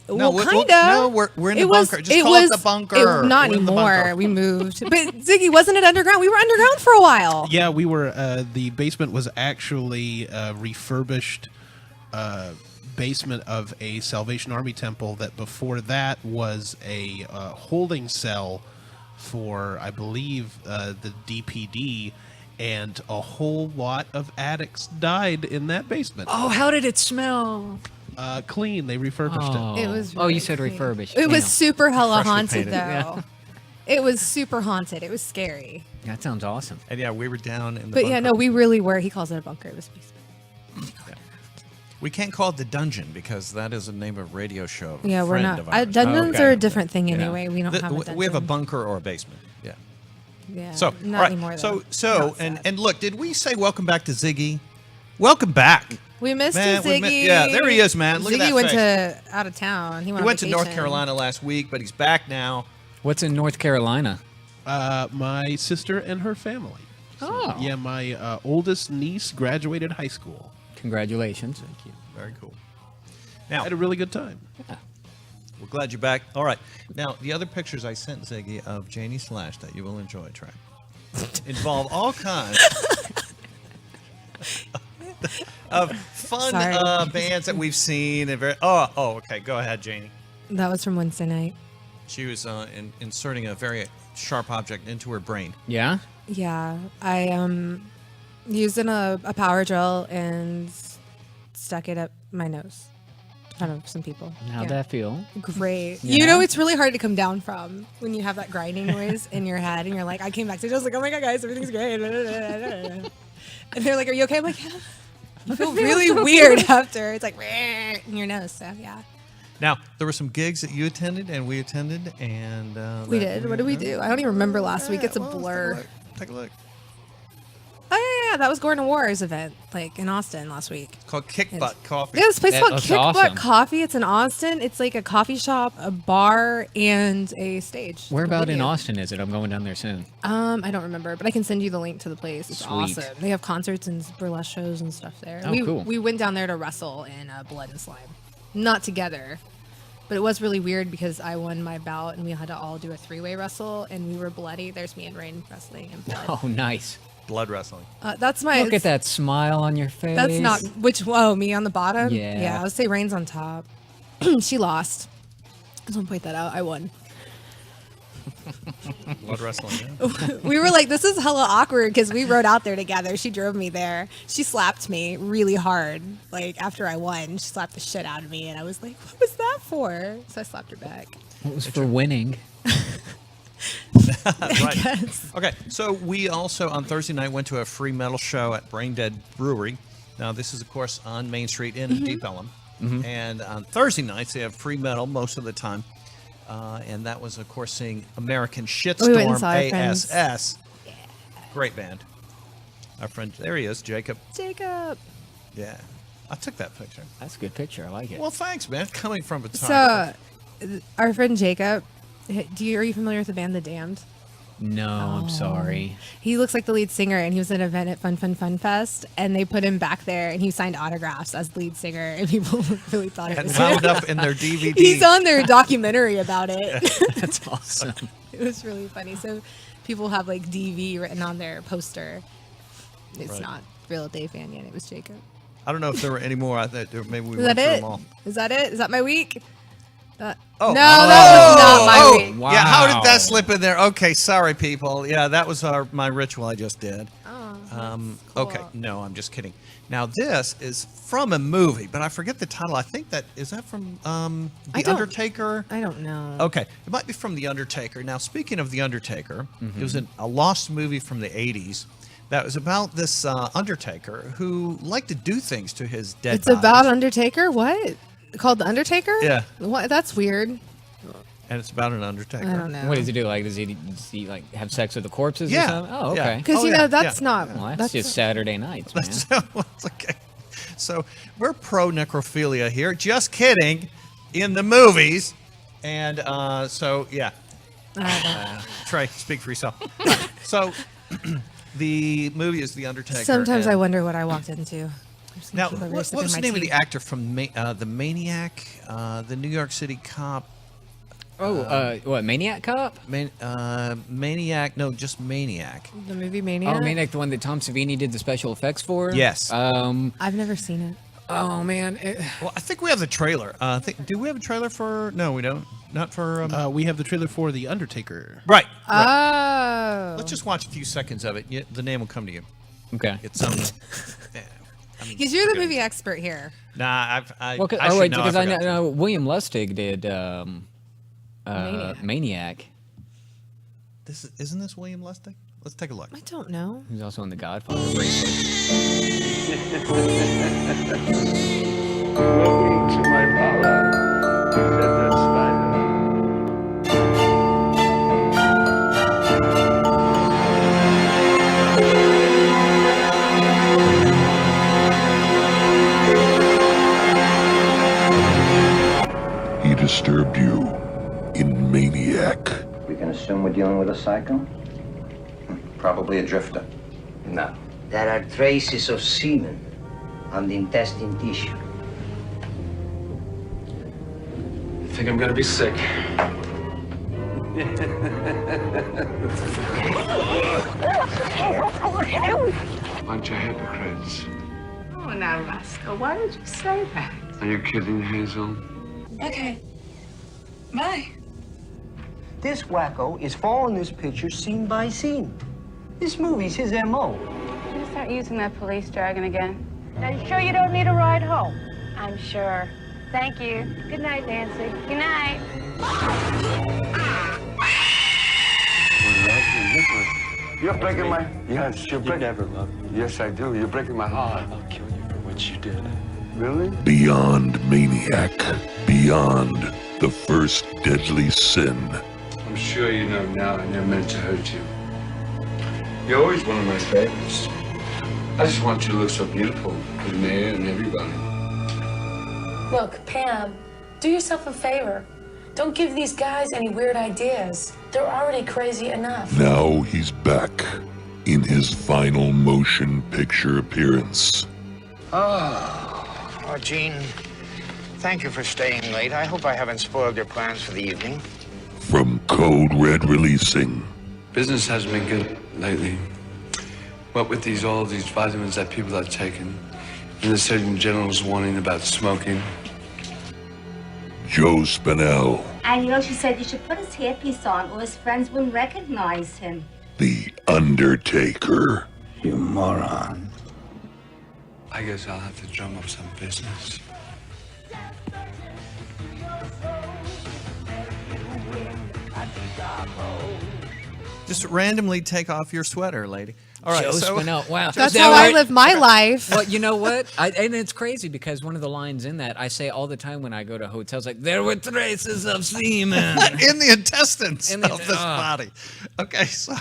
Well, we're- kind of. no, we're in the bunker. Just call it the bunker. Not We're in the anymore. bunker. We moved. But Ziggy, wasn't it underground? We were underground for a while. Yeah, we were. The basement was actually refurbished basement of a Salvation Army temple. That before that was a holding cell for, I believe, the DPD, and a whole lot of addicts died in that basement. Oh, how did it smell? Clean. They refurbished Oh. it. It was. Oh, really you said clean. refurbished. It was Damn. super hella Freshly haunted, painted, though. yeah. It was super haunted. It was scary. That sounds awesome. And yeah, we were down in the But bunker. yeah, no, we really were. He calls it a bunker. It was a basement. We can't call it the dungeon because that is the name of a radio show. of a Yeah, we're friend not. of ours. Dungeons Okay. are a different thing Yeah. anyway. We don't have a dungeon. We have a bunker or a basement. Yeah. Yeah, So not all right. anymore. So though. Not and sad. and look, did we say welcome back to Ziggy? Welcome back. we missed Man, you, we Ziggy. yeah, there he is, man. Look Ziggy at that went face. to out of town. He He went, went to on North vacation. Carolina last week, but he's back now. What's in North Carolina? My sister and her family. Oh. Yeah, my oldest niece graduated high school. Congratulations. Thank you. Very cool. I Now, had a really good time. we're glad you're back. All right. Now, the other pictures I sent Ziggy of Janie Slash that you will enjoy, Trey, involve all kinds of fun Sorry. bands that we've seen. And okay. Go ahead, Janie. That was from Wednesday night. She was inserting a very sharp object into her brain. Yeah? Yeah, I used a power drill and stuck it up my nose in front of some people. How'd Yeah. that feel? Great. Yeah. You know, it's really hard to come down from when you have that grinding noise in your head, and you're like, I came back to just like, oh my god, guys, everything's great. And they're like, are you okay? I'm like, yeah. You feel really weird after. It's like in your nose. So yeah, Now, there were some gigs that you attended and we attended, and we did. What did we do? I don't even remember last week. It's a blur. Take a look. Oh yeah, that was Gordon War's event, like in Austin last week. It's called Kick Butt Coffee. Yeah, this place That called looks Kick Butt awesome. Coffee. It's in Austin. It's like a coffee shop, a bar, and a stage. Where about in Video. Austin is it? I'm going down there soon. I don't remember, but I can send you the link to the place. It's Sweet. awesome. They have concerts and burlesque shows and stuff there. Oh, cool. We went down there to wrestle in Blood and Slime. Not together, but it was really weird because I won my bout and we had to all do a three-way wrestle and we were bloody. There's me and Rain wrestling in blood. Oh, nice. Blood wrestling. That's my. Look at that smile on your face. That's not me on the bottom. Yeah. Yeah, I would say Rain's on top. She lost. Don't point that out. I won. Blood wrestling. Yeah. We were like, this is hella awkward because we rode out there together. She drove me there. She slapped me really hard. Like after I won, she slapped the shit out of me, and I was like, "What was that for?" So I slapped her back. It was for winning. Right. Yes. Okay, so we also on Thursday night went to a free metal show at Brain Dead Brewery. Now this is of course on Main Street in Deep Ellum, and on Thursday nights they have free metal most of the time, and that was of course seeing American We went and Shitstorm saw our friends. ASS. Great band. Our friend, there he is, Jacob. Jacob. Yeah, I took that picture. That's a good picture. I like it. Well, thanks, man. Coming from a photographer. So, our friend Jacob. Are you familiar with the band The Damned? No, I'm sorry. He looks like the lead singer, and he was at an event at Fun Fest, and they put him back there, and he signed autographs as lead singer, and people really thought it And was wound him. up in their DVD. He's on their documentary about it. That's awesome. It was really funny. So people have like DV written on their poster. It's Right. not Real Dave fan yet. It was Jacob. I don't know if there were any more. I thought maybe we Is went that through it? them all. Is that it? Is that my week? Oh. No, that was not my Oh, week. Wow. yeah. How did that slip in there? Okay, sorry, people. Yeah, that was my ritual I just did. Oh, Okay, no, I'm just kidding. Now this is from a movie, but I forget the title. I think that is that from I The don't- Undertaker. I don't know. Okay, it might be from The Undertaker. Now, speaking of The Undertaker, it was a lost movie from the 80s that was about this Undertaker who liked to do things to his dead It's about bodies. Undertaker? What? Called The Undertaker? Yeah. What? That's weird. And it's about an Undertaker. I don't know. What does he do? Like, does he like have sex with the corpses or Yeah. something? Oh, Yeah. okay. Because, Oh, you yeah, know, that's yeah. not. Well, that's just Saturday nights, man. So, it's okay. So we're pro necrophilia here. Just kidding. In the movies. And so, yeah. Trey, speak for yourself. So the movie is The Undertaker. Sometimes I and- wonder what I walked into. I'm just gonna Now, keep a what wrist up was in the my name of the teeth. actor from The Maniac, the New York City cop? What, Maniac Cop? Maniac? No, just Maniac. The movie Maniac? Oh, Maniac, the one that Tom Savini did the special effects for? Yes. I've never seen it. Oh, man. Well, I think we have the trailer. Do we have a trailer for? No, we don't. Not for. We have the trailer for The Undertaker. Right. Oh. Let's just watch a few seconds of it. The name will come to you. Okay. It's some. Because you're the movie expert here. Nah, I Well, I should know. because I forgot. know William Lustig did Maniac. Maniac. Isn't this William Lustig? Let's take a look. I don't know. He was also in The Godfather briefly. Welcome to my parlor, said that spider. He disturbed you in Maniac. We can assume we're dealing with a psycho? Probably a drifter. No. There are traces of semen on the intestine tissue. I think I'm gonna be sick. Bunch of hypocrites. Oh, now, Roscoe, why did you say that? Are you kidding, Hazel? Okay. Bye. This wacko is following this picture scene by scene. This movie's his M.O. Can you start using that police jargon again? Are you sure you don't need a ride home? I'm sure. Thank you. Good night, Nancy. Good night. You're breaking my... Yes, you're breaking... You never loved me. Yes, I do. You're breaking my heart. I'll kill you for what you did. Really? Beyond Maniac. Beyond the first deadly sin. I'm sure you know now I never meant to hurt you. You're always one of my favorites. I just want you to look so beautiful with the mayor and everybody. Look, Pam, do yourself a favor. Don't give these guys any weird ideas. They're already crazy enough. Now he's back in his final motion picture appearance. Oh, Gene, thank you for staying late. I hope I haven't spoiled your plans for the evening. From Code Red Releasing. Business hasn't been good lately. What with all these vitamins that people are taking, and the Surgeon General's warning about smoking. Joe Spinell, And she said you should put his hairpiece on or his friends wouldn't recognize him. The Undertaker, You moron. I guess I'll have to drum up some business. Just randomly take off your sweater, lady. All right, Joe so Spinell. Wow. That's how I live my life. Well, you know what? And it's crazy because one of the lines in that I say all the time when I go to hotels, like, there were traces of semen. in the intestines In the- of this body. Okay, so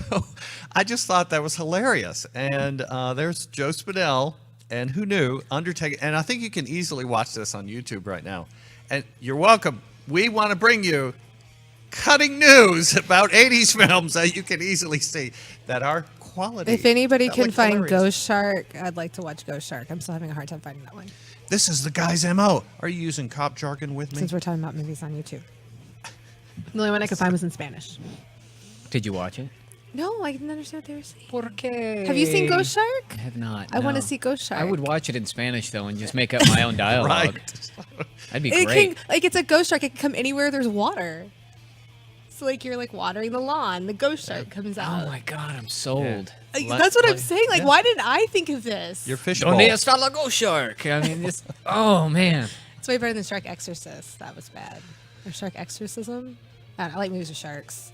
I just thought that was hilarious. And there's Joe Spinell, and who knew, Undertaker. And I think you can easily watch this on YouTube right now. And you're welcome. We want to bring you cutting news about 80s films that you can easily see that are quality. If anybody That can look find hilarious. Ghost Shark, I'd like to watch Ghost Shark. I'm still having a hard time finding that one. This is the guy's MO. Are you using cop jargon with me? Since we're talking about movies on YouTube. The only one I could find was in Spanish. Did you watch it? No, I didn't understand what they were saying. ¿Por qué? Have you seen Ghost Shark? I have not. I want to no. see Ghost Shark. I would watch it in Spanish, though, and just make up my own dialogue. Right. That'd be It great. can, it's a ghost shark. It can come anywhere there's water. So you're watering the lawn. The ghost shark comes out. Oh, my God. I'm sold. That's what I'm saying. yeah. Why didn't I think of this? Your fish Donde bowl. está la ghost shark? I mean, it's... Oh, man. It's way better than Shark Exorcist. That was bad. Or Shark Exorcism. I like movies with sharks.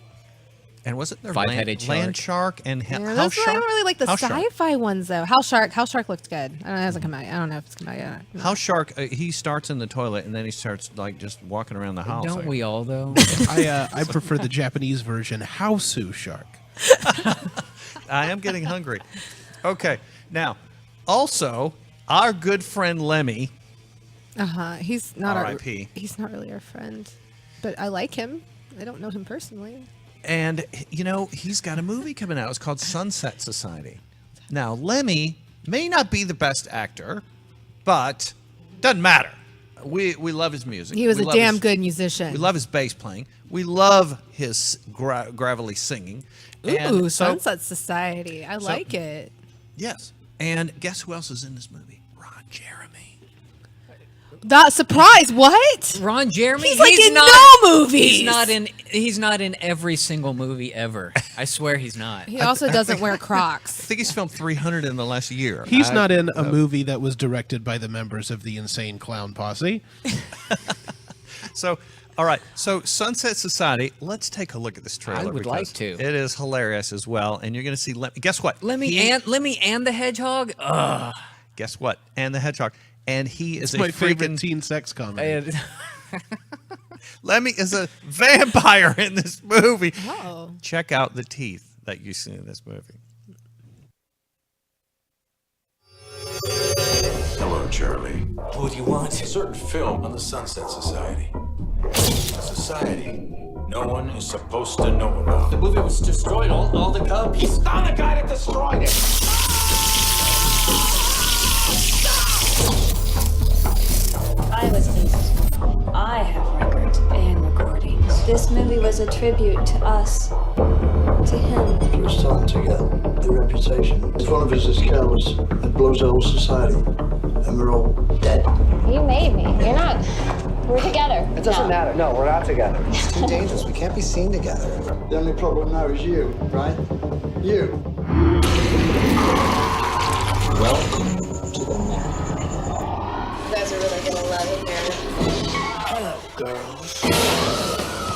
And wasn't there Five-headed land shark and Yeah, house that's why shark? I don't really like the House shark. sci-fi ones though. House Shark looked good. I don't know, it hasn't come out. I don't know if it's come out yet. House shark. He starts in the toilet and then he starts just walking around the house. Don't we all, though? I prefer the Japanese version, Hausu Shark. I am getting hungry. Okay, now also our good friend Lemmy. He's not R.I.P.. he's not really our friend, but I like him. I don't know him personally. And, he's got a movie coming out. It's called Sunset Society. Now, Lemmy may not be the best actor, but doesn't matter. We love his music. He was We a love damn his- good musician. We love his bass playing. We love his gravelly singing. And Ooh, so- Sunset Society. I like it. Yes. And guess who else is in this movie? Ron Jeremy. That surprise! What? Ron Jeremy? He's in no movies. He's not in every single movie ever. I swear he's not. He also doesn't wear I Crocs. think he's filmed 300 in the last year. He's not in a movie that was directed by the members of the Insane Clown Posse. So, all right. So, Sunset Society. Let's take a look at this trailer. I would because like to. It is hilarious as well, and you're going to see. Guess what? Lemmy and the Hedgehog? Ugh. Guess what? And the Hedgehog. And he is It's a my favorite freaking. teen sex comedy. Lemmy is a vampire in this movie. Oh. Check out the teeth that you see in this movie. Hello, Charlie. What do you want? A certain film on the Sunset Society. A society no one is supposed to know about. The movie was destroyed. All the cubs. He's not the guy that destroyed it. I was evil. I have records and recordings. This movie was a tribute to us, to him. It was time to get the reputation. If one of us is careless, it blows the whole society, and we're all dead. You made me. You're not. We're together. It doesn't matter. No, we're not together. It's too dangerous. We can't be seen together. The only problem now is you, right? You. Welcome to the net. You guys are really gonna love it here. Hello, girls.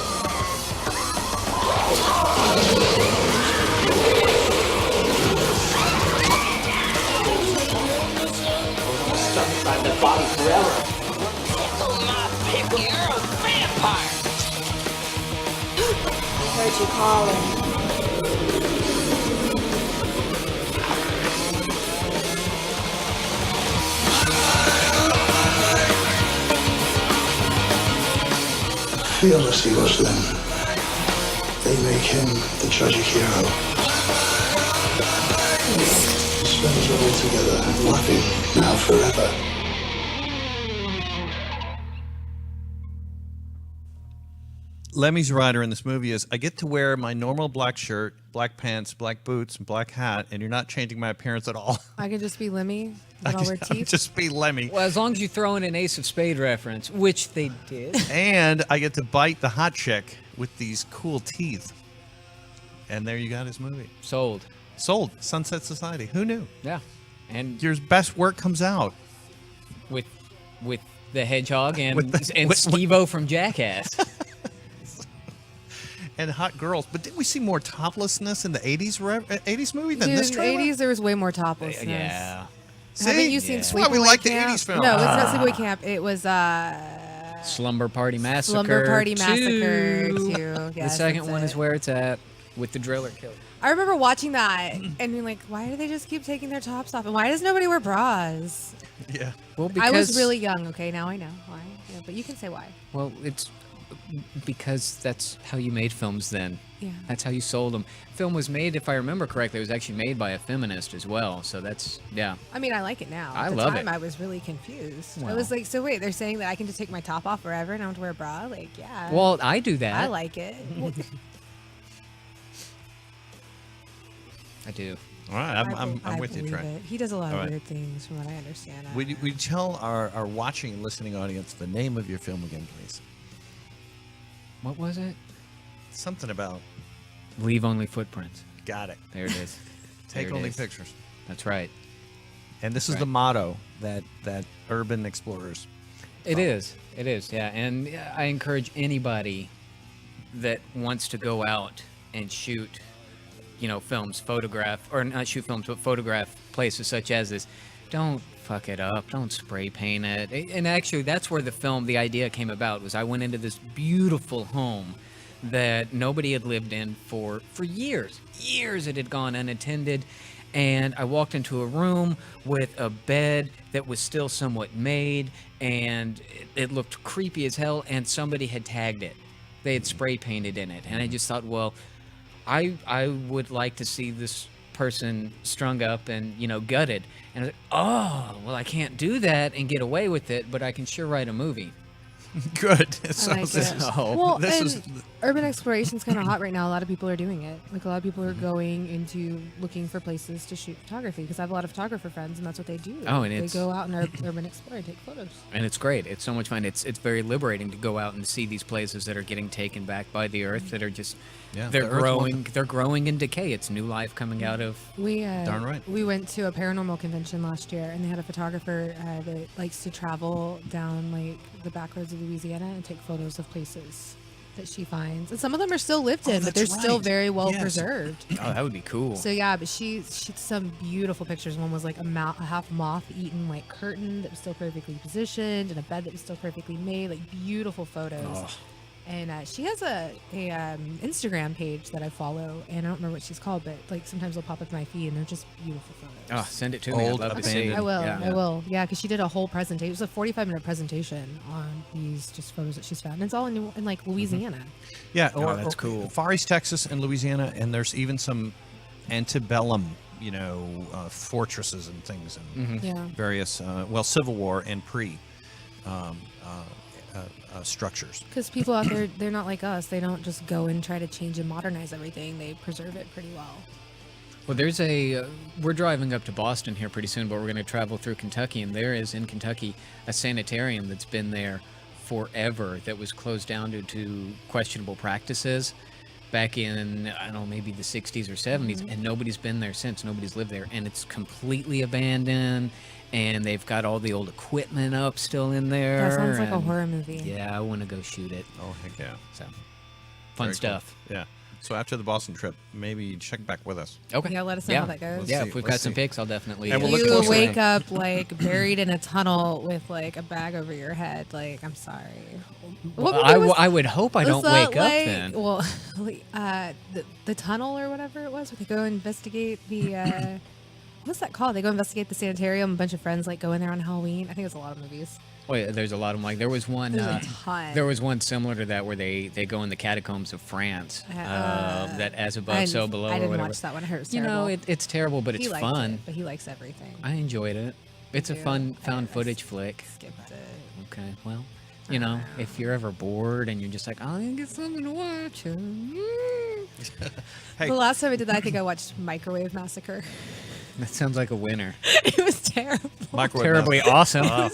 Stuck inside that body forever. Tickle my pickle. You're a vampire. Heard you calling. Fearless he was then. They make him the tragic hero. Spends it all together, laughing now forever. Lemmy's rider in this movie is, I get to wear my normal black shirt, black pants, black boots, and black hat, and you're not changing my appearance at all. I could just be Lemmy, but I'll wear teeth. Just be Lemmy. Well, as long as you throw in an Ace of Spade reference, which they did. And I get to bite the hot chick with these cool teeth. And there you got his movie. Sold. Sunset Society. Who knew? Yeah. And your best work comes out. With the hedgehog and Steve-O from Jackass. And hot girls. But did we see more toplessness in the 80s movie than Dude, this in trailer? the 80s, there was way more toplessness. Yeah. Haven't you seen That's why we Sleepaway like the Camp? 80s film. No, it's not Sleepaway Camp. It was Slumber Party Massacre. Slumber Party 2. Massacre 2. The Yes, second that's one it. is where it's at with the driller killer. I remember watching that and being like, why do they just keep taking their tops off? And why does nobody wear bras? Yeah. Well, I was really young. Okay, now I know why. Yeah, but you can say why. Well, it's because that's how you made films then. Yeah. That's how you sold them. Film was made, if I remember correctly, it was actually made by a feminist as well. So that's, yeah. I mean, I like it now. At I the love time, it. I was really confused. I Well. was like, so wait, they're saying that I can just take my top off forever and I don't have to wear a bra? Like, yeah. Well, I do that. I like it. I do. All right, I'm with you, believe Trey. it. He does a lot All of right. weird things, from what I understand. We tell our watching and listening audience the name of your film again, please. What was it? Something about Leave Only Footprints. Got it. There it is. Take There it only is. pictures. That's right. And this is Right. the motto that urban explorers. It is. It is, yeah. And I encourage anybody that wants to go out and shoot, films, or not shoot films, but photograph places such as this. Don't fuck it up. Don't spray paint it. And actually, that's where the idea came about, was I went into this beautiful home that nobody had lived in for years. Years it had gone unattended. And I walked into a room with a bed that was still somewhat made, and it looked creepy as hell, and somebody had tagged it. They had spray painted in it. And I just thought, well, I would like to see this person strung up and, gutted. And I was like, oh, well, I can't do that and get away with it, but I can sure write a movie. Good. I like it. Well, urban exploration is kind of hot right now. A lot of people are doing it. Like, a lot of people are going into looking for places to shoot photography, because I have a lot of photographer friends, and that's what they do. Oh, and they go out and urban explore and take photos. And it's great. It's so much fun. It's very liberating to go out and see these places that are getting taken back by the earth, that are just they're growing in decay. It's new life coming out of. Darn right. We went to a paranormal convention last year, and they had a photographer that likes to travel down like the back roads of Louisiana and take photos of places that she finds. And some of them are still lived in, but they're still very well preserved. Oh, that would be cool. So yeah, but she took some beautiful pictures. One was like a half moth-eaten like curtain that was still perfectly positioned, and a bed that was still perfectly made. Like, beautiful photos. Oh. And she has a Instagram page that I follow, and I don't remember what she's called, but like sometimes they'll pop up in my feed, and they're just beautiful photos. Oh, send it to me. I'd love to see it. I will. Yeah. I will. Yeah, because she did a whole presentation. It was a 45-minute presentation on these just photos that she's found. And it's all in like Louisiana. Yeah, that's cool. Far East Texas and Louisiana, and there's even some antebellum, fortresses and things, and various, Civil War and pre structures. Because people out there, they're not like us. They don't just go and try to change and modernize everything. They preserve it pretty well. Well, there's we're driving up to Boston here pretty soon, but we're going to travel through Kentucky, and there is in Kentucky a sanitarium that's been there forever that was closed down due to questionable practices back in, I don't know, maybe the 60s or 70s, and nobody's been there since. Nobody's lived there, and it's completely abandoned, and they've got all the old equipment up still in there. That sounds like a horror movie. Yeah, I want to go shoot it. Oh, heck yeah. So, fun Very stuff. Cool. Yeah. So after the Boston trip, maybe check back with us. Okay. Yeah, let us know how that goes. Yeah, if we've got some pics, I'll definitely. And we'll you look wake up like buried in a tunnel with like a bag over your head. Like, I'm sorry. Well, I would hope I don't wake up then. Well, the tunnel or whatever it was, where they go investigate the. What's that called? They go investigate the sanitarium. A bunch of friends like go in there on Halloween. I think it's a lot of movies. Oh yeah, there's a lot of them. Like there was one. There's a ton. There was one similar to that where they go in the catacombs of France. That as above, so below. I or didn't whatever. watch that one. I heard it was You know, terrible. it's terrible, but He it's liked fun. it, but he likes everything. I enjoyed it. It's a too. fun I found footage flick. Skipped it. Okay, well, You know, if you're ever bored and you're just like, I'm gonna get something to watch. Hey. The last time I did that, I think I watched Microwave Massacre. That sounds like a winner. It was terrible. Microwave Terribly awesome. All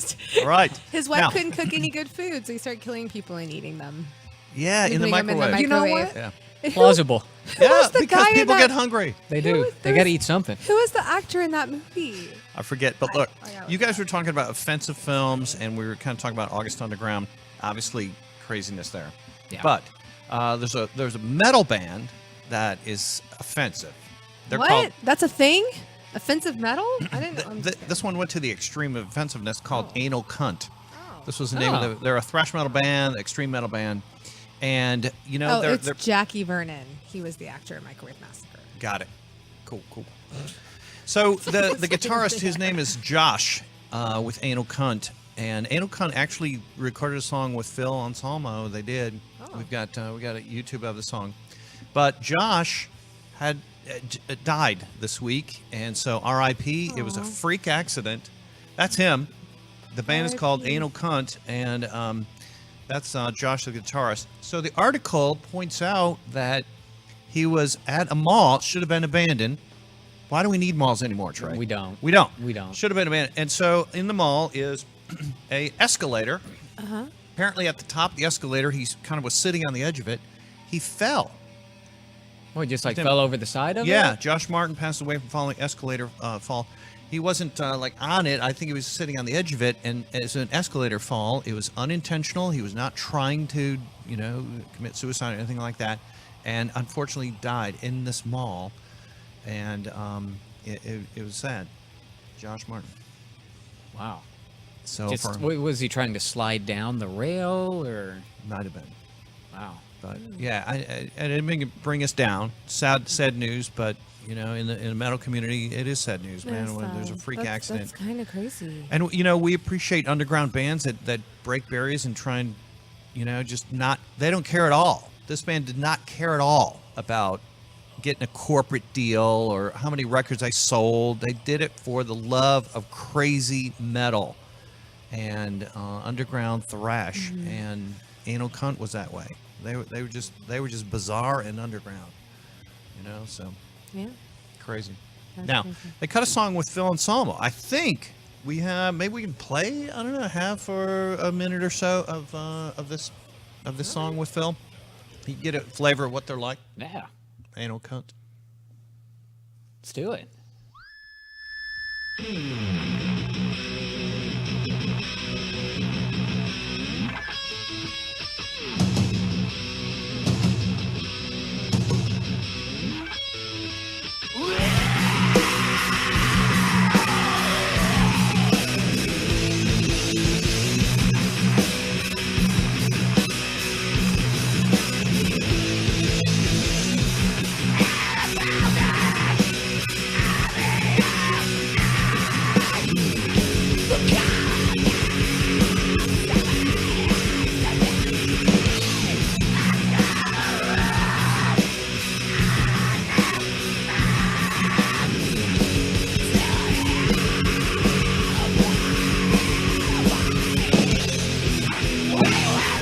right. His wife Now- couldn't cook any good food, so he started killing people and eating them. Yeah, in the Leaving them in the microwave. You know what? Yeah. Plausible. Yeah, was the because guy in people that- get hungry. They do. They got to eat something. Who was the actor in that movie? I forget, but look, I got you guys were talking about offensive films, and we were kind of talking about August Underground. Obviously, craziness there. Yeah. But there's a metal band that is offensive. They're What? called. That's a thing? Offensive metal? I didn't know. This one went to the extreme of offensiveness, called Anal Cunt. This was the name of they're a thrash metal band, extreme metal band, and you know it's they're Jackie Vernon. He was the actor in Microwave Massacre. got it. Cool. So the guitarist, his name is Josh, with Anal Cunt, and Anal Cunt actually recorded a song with Phil Anselmo. They did. We got a YouTube of the song, but Josh had died this week, and so R.I.P. It was a freak accident. That's him. The band is called Anal Cunt, and that's Josh, the guitarist. So the article points out that he was at a mall, should have been abandoned. Why do we need malls anymore, Trey? We don't. We don't. We don't. Should have been abandoned. And so in the mall is a escalator. Uh-huh. Apparently at the top of the escalator, he kind of was sitting on the edge of it. He fell. Oh, he just like fell over the side of it? Yeah, Josh Martin passed away from falling escalator fall. He wasn't like on it. I think he was sitting on the edge of it, and as an escalator fall, it was unintentional. He was not trying to, commit suicide or anything like that, and unfortunately died in this mall, and it was sad. Josh Martin. Wow. So Just, was he trying to slide down the rail, or might have been. Wow. But yeah, I didn't mean to bring us down. Sad news, but in the metal community, it is sad news, man. When there's a freak accident. That's kind of crazy. And we appreciate underground bands that break barriers and try and just not. They don't care at all. This band did not care at all about getting a corporate deal or how many records I sold. They did it for the love of crazy metal and underground thrash. And Anal Cunt was that way. They were just bizarre and underground, So Yeah. crazy. That's Now crazy. they cut a song with Phil Anselmo. I think we have. Maybe we can play. I don't know. Have for a minute or so of this song with Phil. You get a flavor of what they're like. Yeah. Anal Cunt. Let's do it.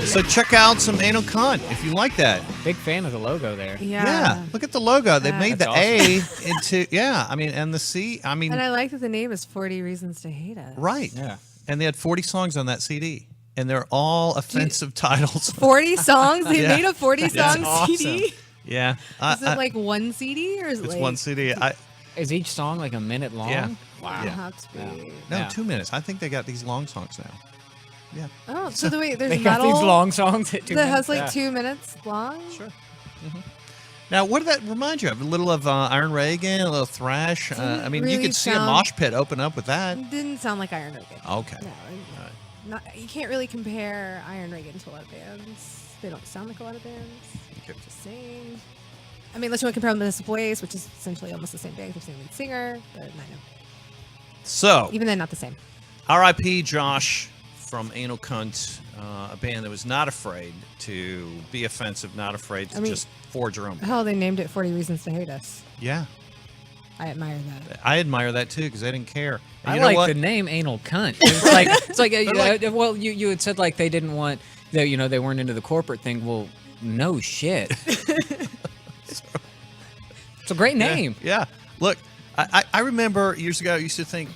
So check out some Anal Cunt if you like that. Big fan of the logo there. Yeah. Look at the logo. They made the That's A into and the C. I mean, And I like that the name is 40 Reasons to Hate Us. right. Yeah. And they had 40 songs on that CD, and they're all offensive titles. 40 songs? They Yeah. made a 40 song awesome. CD? Yeah. Is it like one CD or is it It's like one CD. Is each song like a minute long? Yeah. Wow. Yeah. Have to be. No, Yeah. 2 minutes. I think they got these long songs now. Yeah. Oh, so the way there's They got metal these long songs at 2 that minutes. has like Yeah. 2 minutes long? Sure. Now, what did that remind you of? A little of Iron Reagan, a little thrash. I mean, you really could see a sound- mosh pit open up with that. Didn't sound like Iron Reagan. Okay. No, you can't really compare Iron Reagan to a lot of bands. They don't sound like a lot of bands. Okay. Just saying. I mean, unless you want to compare them to the Misteyes, which is essentially almost the same band, the same lead singer, but I know. So, Even then, not the same. R.I.P. Josh from Anal Cunt, a band that was not afraid to be offensive, not afraid to I mean- just forge your own. Hell, they named it 40 Reasons to Hate Us. Yeah. I admire that. I admire that too because they didn't care. And I you know like what? the name Anal Cunt. It's like well, you had said like they didn't want they weren't into the corporate thing. Well, no shit. It's a great name. Yeah. Look, I remember years ago I used to think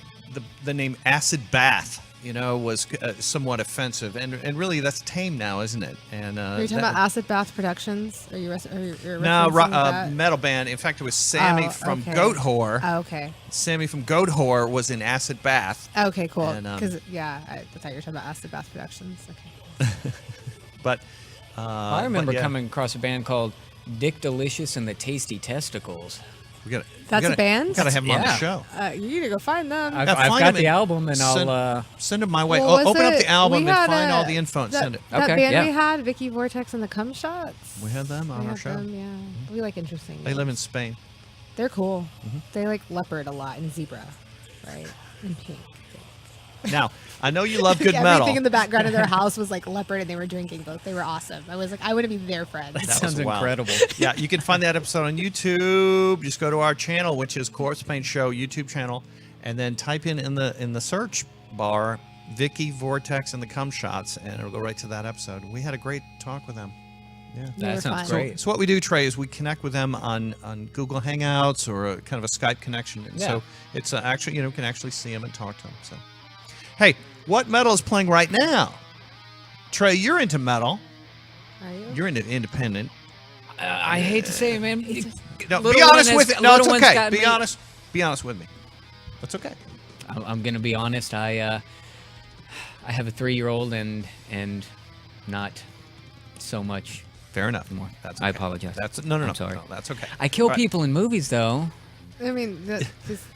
the name Acid Bath, was somewhat offensive, and really that's tame now, isn't it? And Are you talking about Acid Bath Productions? Are you no, referencing that? metal band. In fact, it was Sammy from okay. Goat Whore. Oh, okay. Sammy from Goat Whore was in Acid Bath. Okay, cool. And, Because I thought you were talking about Acid Bath Productions. Okay. But I remember coming across a band called Dick Delicious and the Tasty Testicles. That's a band? Gotta have them on the show. You need to go find them. I've got the album, and I'll send them my way. Well, Open up was the album we and had find all the info and send it. That band we had, Vicky Vortex and the Cum Shots. We had them on our show. Yeah, we like interesting. They live in Spain. They're cool. They like leopard a lot and zebra, right? And pink. Now, I know you love good metal. Everything in the background of their house was like leopard, and they were drinking both. They were awesome. I was like, I want to be their friend. That sounds was wild. incredible. Yeah, you can find that episode on YouTube. Just go to our channel, which is Corpsepaint Show YouTube channel, and then type in the search bar Vicky Vortex and the Cum Shots, and it'll go right to that episode. We had a great talk with them. Yeah, that sounds great. So what we do, Trey, is we connect with them on Google Hangouts or a kind of a Skype connection. And so it's actually you can actually see them and talk to them. So. Hey, what metal is playing right now? Trey, you're into metal. Are you? You're into independent. I hate to say it, man. No, be honest with me. No, it's okay. Be honest. Be honest with me. That's okay. I'm gonna be honest. I have a 3-year-old and not so much. Fair enough. More. That's okay. I apologize. That's no. I'm sorry. No, that's okay. I kill people in movies, though. I mean,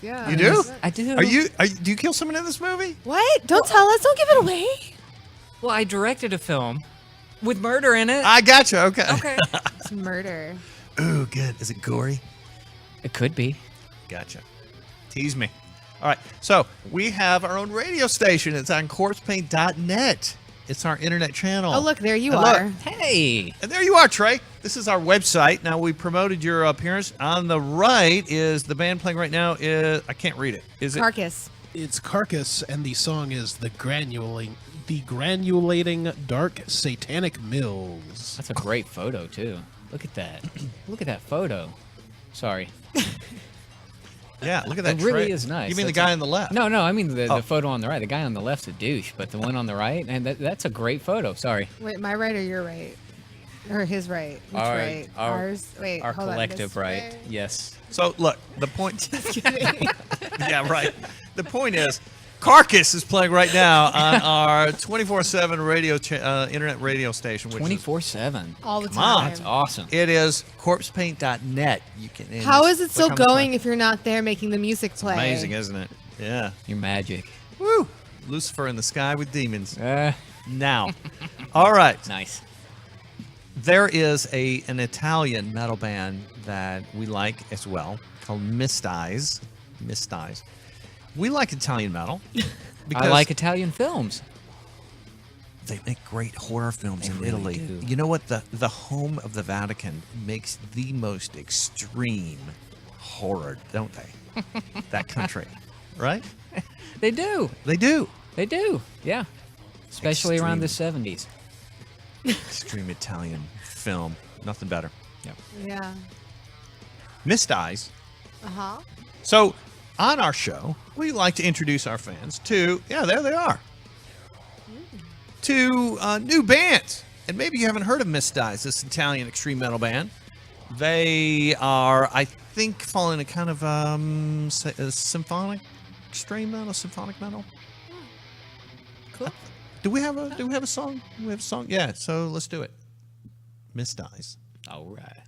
yeah. You do? I do. Do you kill someone in this movie? What? Don't tell us. Don't give it away. Well, I directed a film with murder in it. I gotcha. Okay. Okay. It's murder. Ooh, good. Is it gory? It could be. Gotcha. Tease me. All right. So we have our own radio station. It's on corpsepaint.net. It's our internet channel. Oh, look, there you And are. look, Hey. and there you are, Trey. This is our website. Now, we promoted your appearance. On the right is the band playing right now. I can't read it. Is it? Carcass. It's Carcass, and the song is the granulating dark satanic mills. That's a great photo too. Look at that. Look at that photo. Sorry. Yeah, look at that. It really Trey. is nice. You mean That's the guy on the left? No, I mean the photo on the right. The guy on the left's a douche, but the one on the right, and that's a great photo. Sorry. Wait, my right or your right? Or his right? Which right? Ours? Wait, our hold on, collective this right. way? Yes. So, look, the point... Just kidding. Yeah, right. The point is, Carcass is playing right now on our 24/7 radio internet radio station. 24/7. All the Come on. time. That's awesome. It is corpsepaint.net. You can. and How just is it click still on the going play. if you're not there making the music play? Amazing, isn't it? Yeah. You're magic. Woo! Lucifer in the sky with demons. Now, all right. Nice. There is an Italian metal band that we like as well called Misteyes. Misteyes. We like Italian metal. I like Italian films. They make great horror films in really Italy. do. You know what? The home of the Vatican makes the most extreme horror, don't they? That country, right? They do. They do. They do. Yeah. Especially around the 70s. Extreme Italian film. Nothing better. Yeah. Yeah. Misteyes. Uh-huh. So, on our show, we like to introduce our fans to, there they are, to new bands. And maybe you haven't heard of Misteyes, this Italian extreme metal band. They are, I think, falling into kind of symphonic, extreme metal, symphonic metal. Cool. Do we have a song? Do we have a song? Yeah, so let's do it. Misteyes. All right.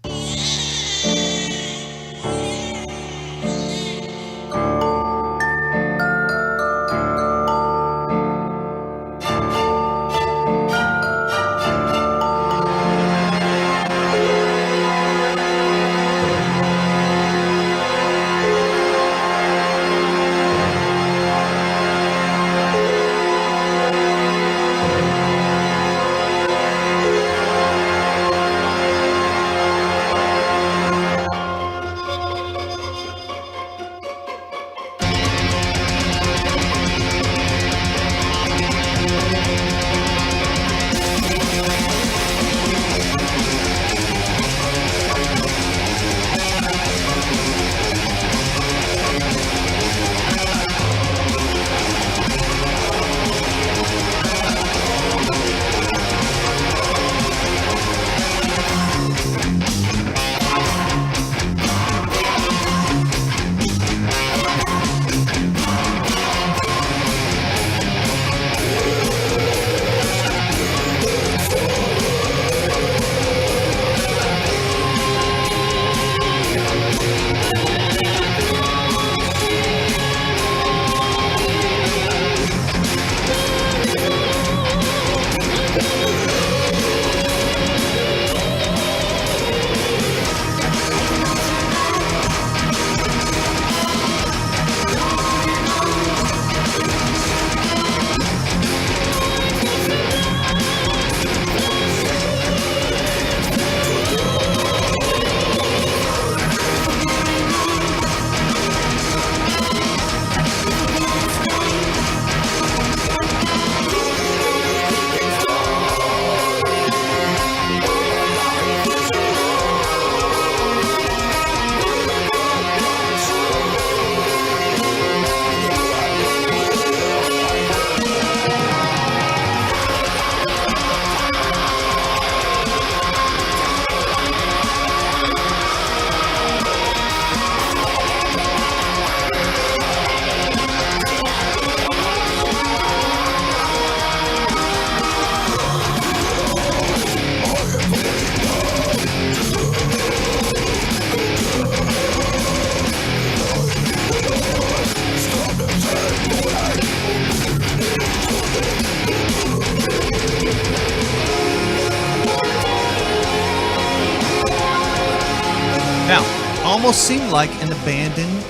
Now, almost seemed like an abandoned,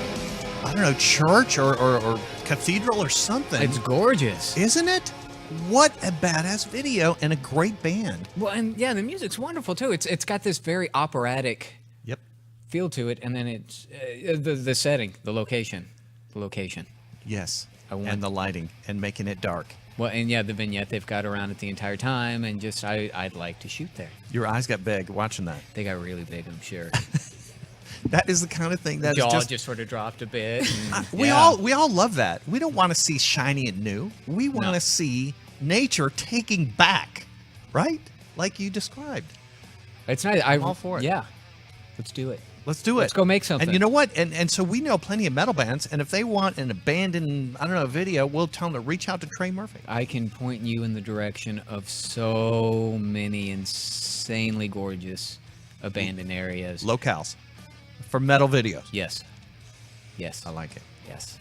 I don't know, church or cathedral or something. It's gorgeous. Isn't it? What a badass video and a great band. Well, and yeah, the music's wonderful too. It's got this very operatic feel to it, and then it's the setting, the location. Yes, and the lighting and making it dark. Well, and yeah, the vignette they've got around it the entire time, and just I'd like to shoot there. Your eyes got big watching that. They got really big, I'm sure. That is the kind of thing that jaw is just sort of dropped a bit. And, we all love that. We don't want to see shiny and new. We want to see nature taking back, right? Like you described. It's nice. I'm all for it. Yeah, let's do it. Let's do it. Let's go make something. And you know what? And so we know plenty of metal bands, and if they want an abandoned, I don't know, video, we'll tell them to reach out to Trey Murphy. I can point you in the direction of so many insanely gorgeous abandoned areas. Locales. For metal videos. Yes. Yes. I like it. Yes.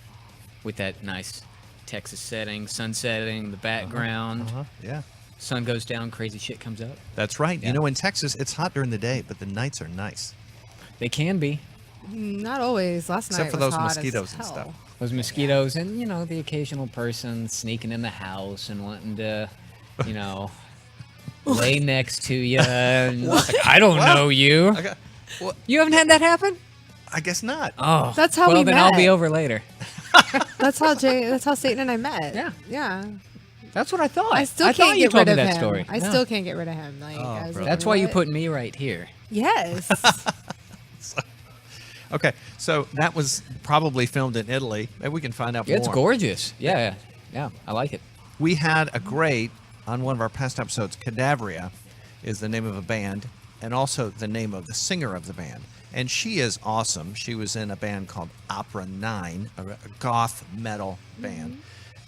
With that nice Texas setting, sun setting, the background. Yeah. Sun goes down, crazy shit comes up. That's right. Yeah. You know, in Texas, it's hot during the day, but the nights are nice. They can be. Not always. Last night Except for was those hot mosquitoes as and hell. stuff. Those mosquitoes and, you know, the occasional person sneaking in the house and wanting to, you know, lay next to you. And like, I don't know you. You haven't had that happen? I guess not. Oh. That's how well, we then met. I'll be over later. That's how Satan and I met. Yeah. Yeah. That's what I thought. I still I can't thought you get told rid me of that him. story. I No. still can't get rid of him. Like, I was like, That's why you what? put me right here. Yes. Okay, so that was probably filmed in Italy. Maybe we can find out more. It's gorgeous. Yeah. I like it. We had a great, on one of our past episodes, Cadavria is the name of a band, and also the name of the singer of the band. And she is awesome. She was in a band called Opera 9, a goth metal band.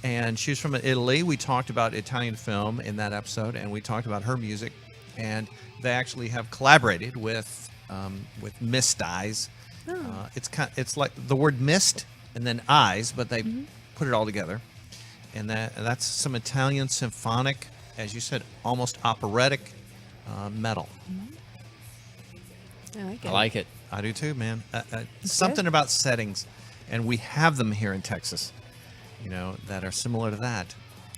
And she's from Italy. We talked about Italian film in that episode, and we talked about her music. And they actually have collaborated with Misteyes. It's like the word mist and then eyes, but they put it all together. And that's some Italian symphonic, as you said, almost operatic metal. I like it. I like it. I do too, man. Something about settings, and we have them here in Texas, you know, that are similar to that.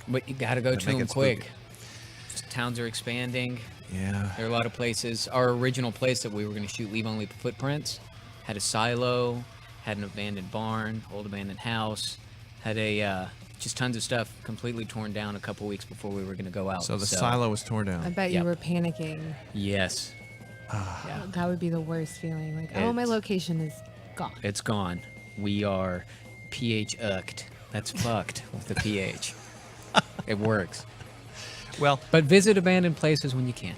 But you got to go That to make them it spooky. quick. Towns are expanding. Yeah. There are a lot of places. Our original place that we were going to shoot Leave Only Footprints had a silo, had an abandoned barn, old abandoned house, had a just tons of stuff completely torn down a couple weeks before we were going to go out. So the silo was torn down. I bet you were panicking. Yes. That would be the worst feeling. Like, oh, my location is gone. It's gone. We are pH-ucked. That's fucked with the pH. It works. Well, but visit abandoned places when you can.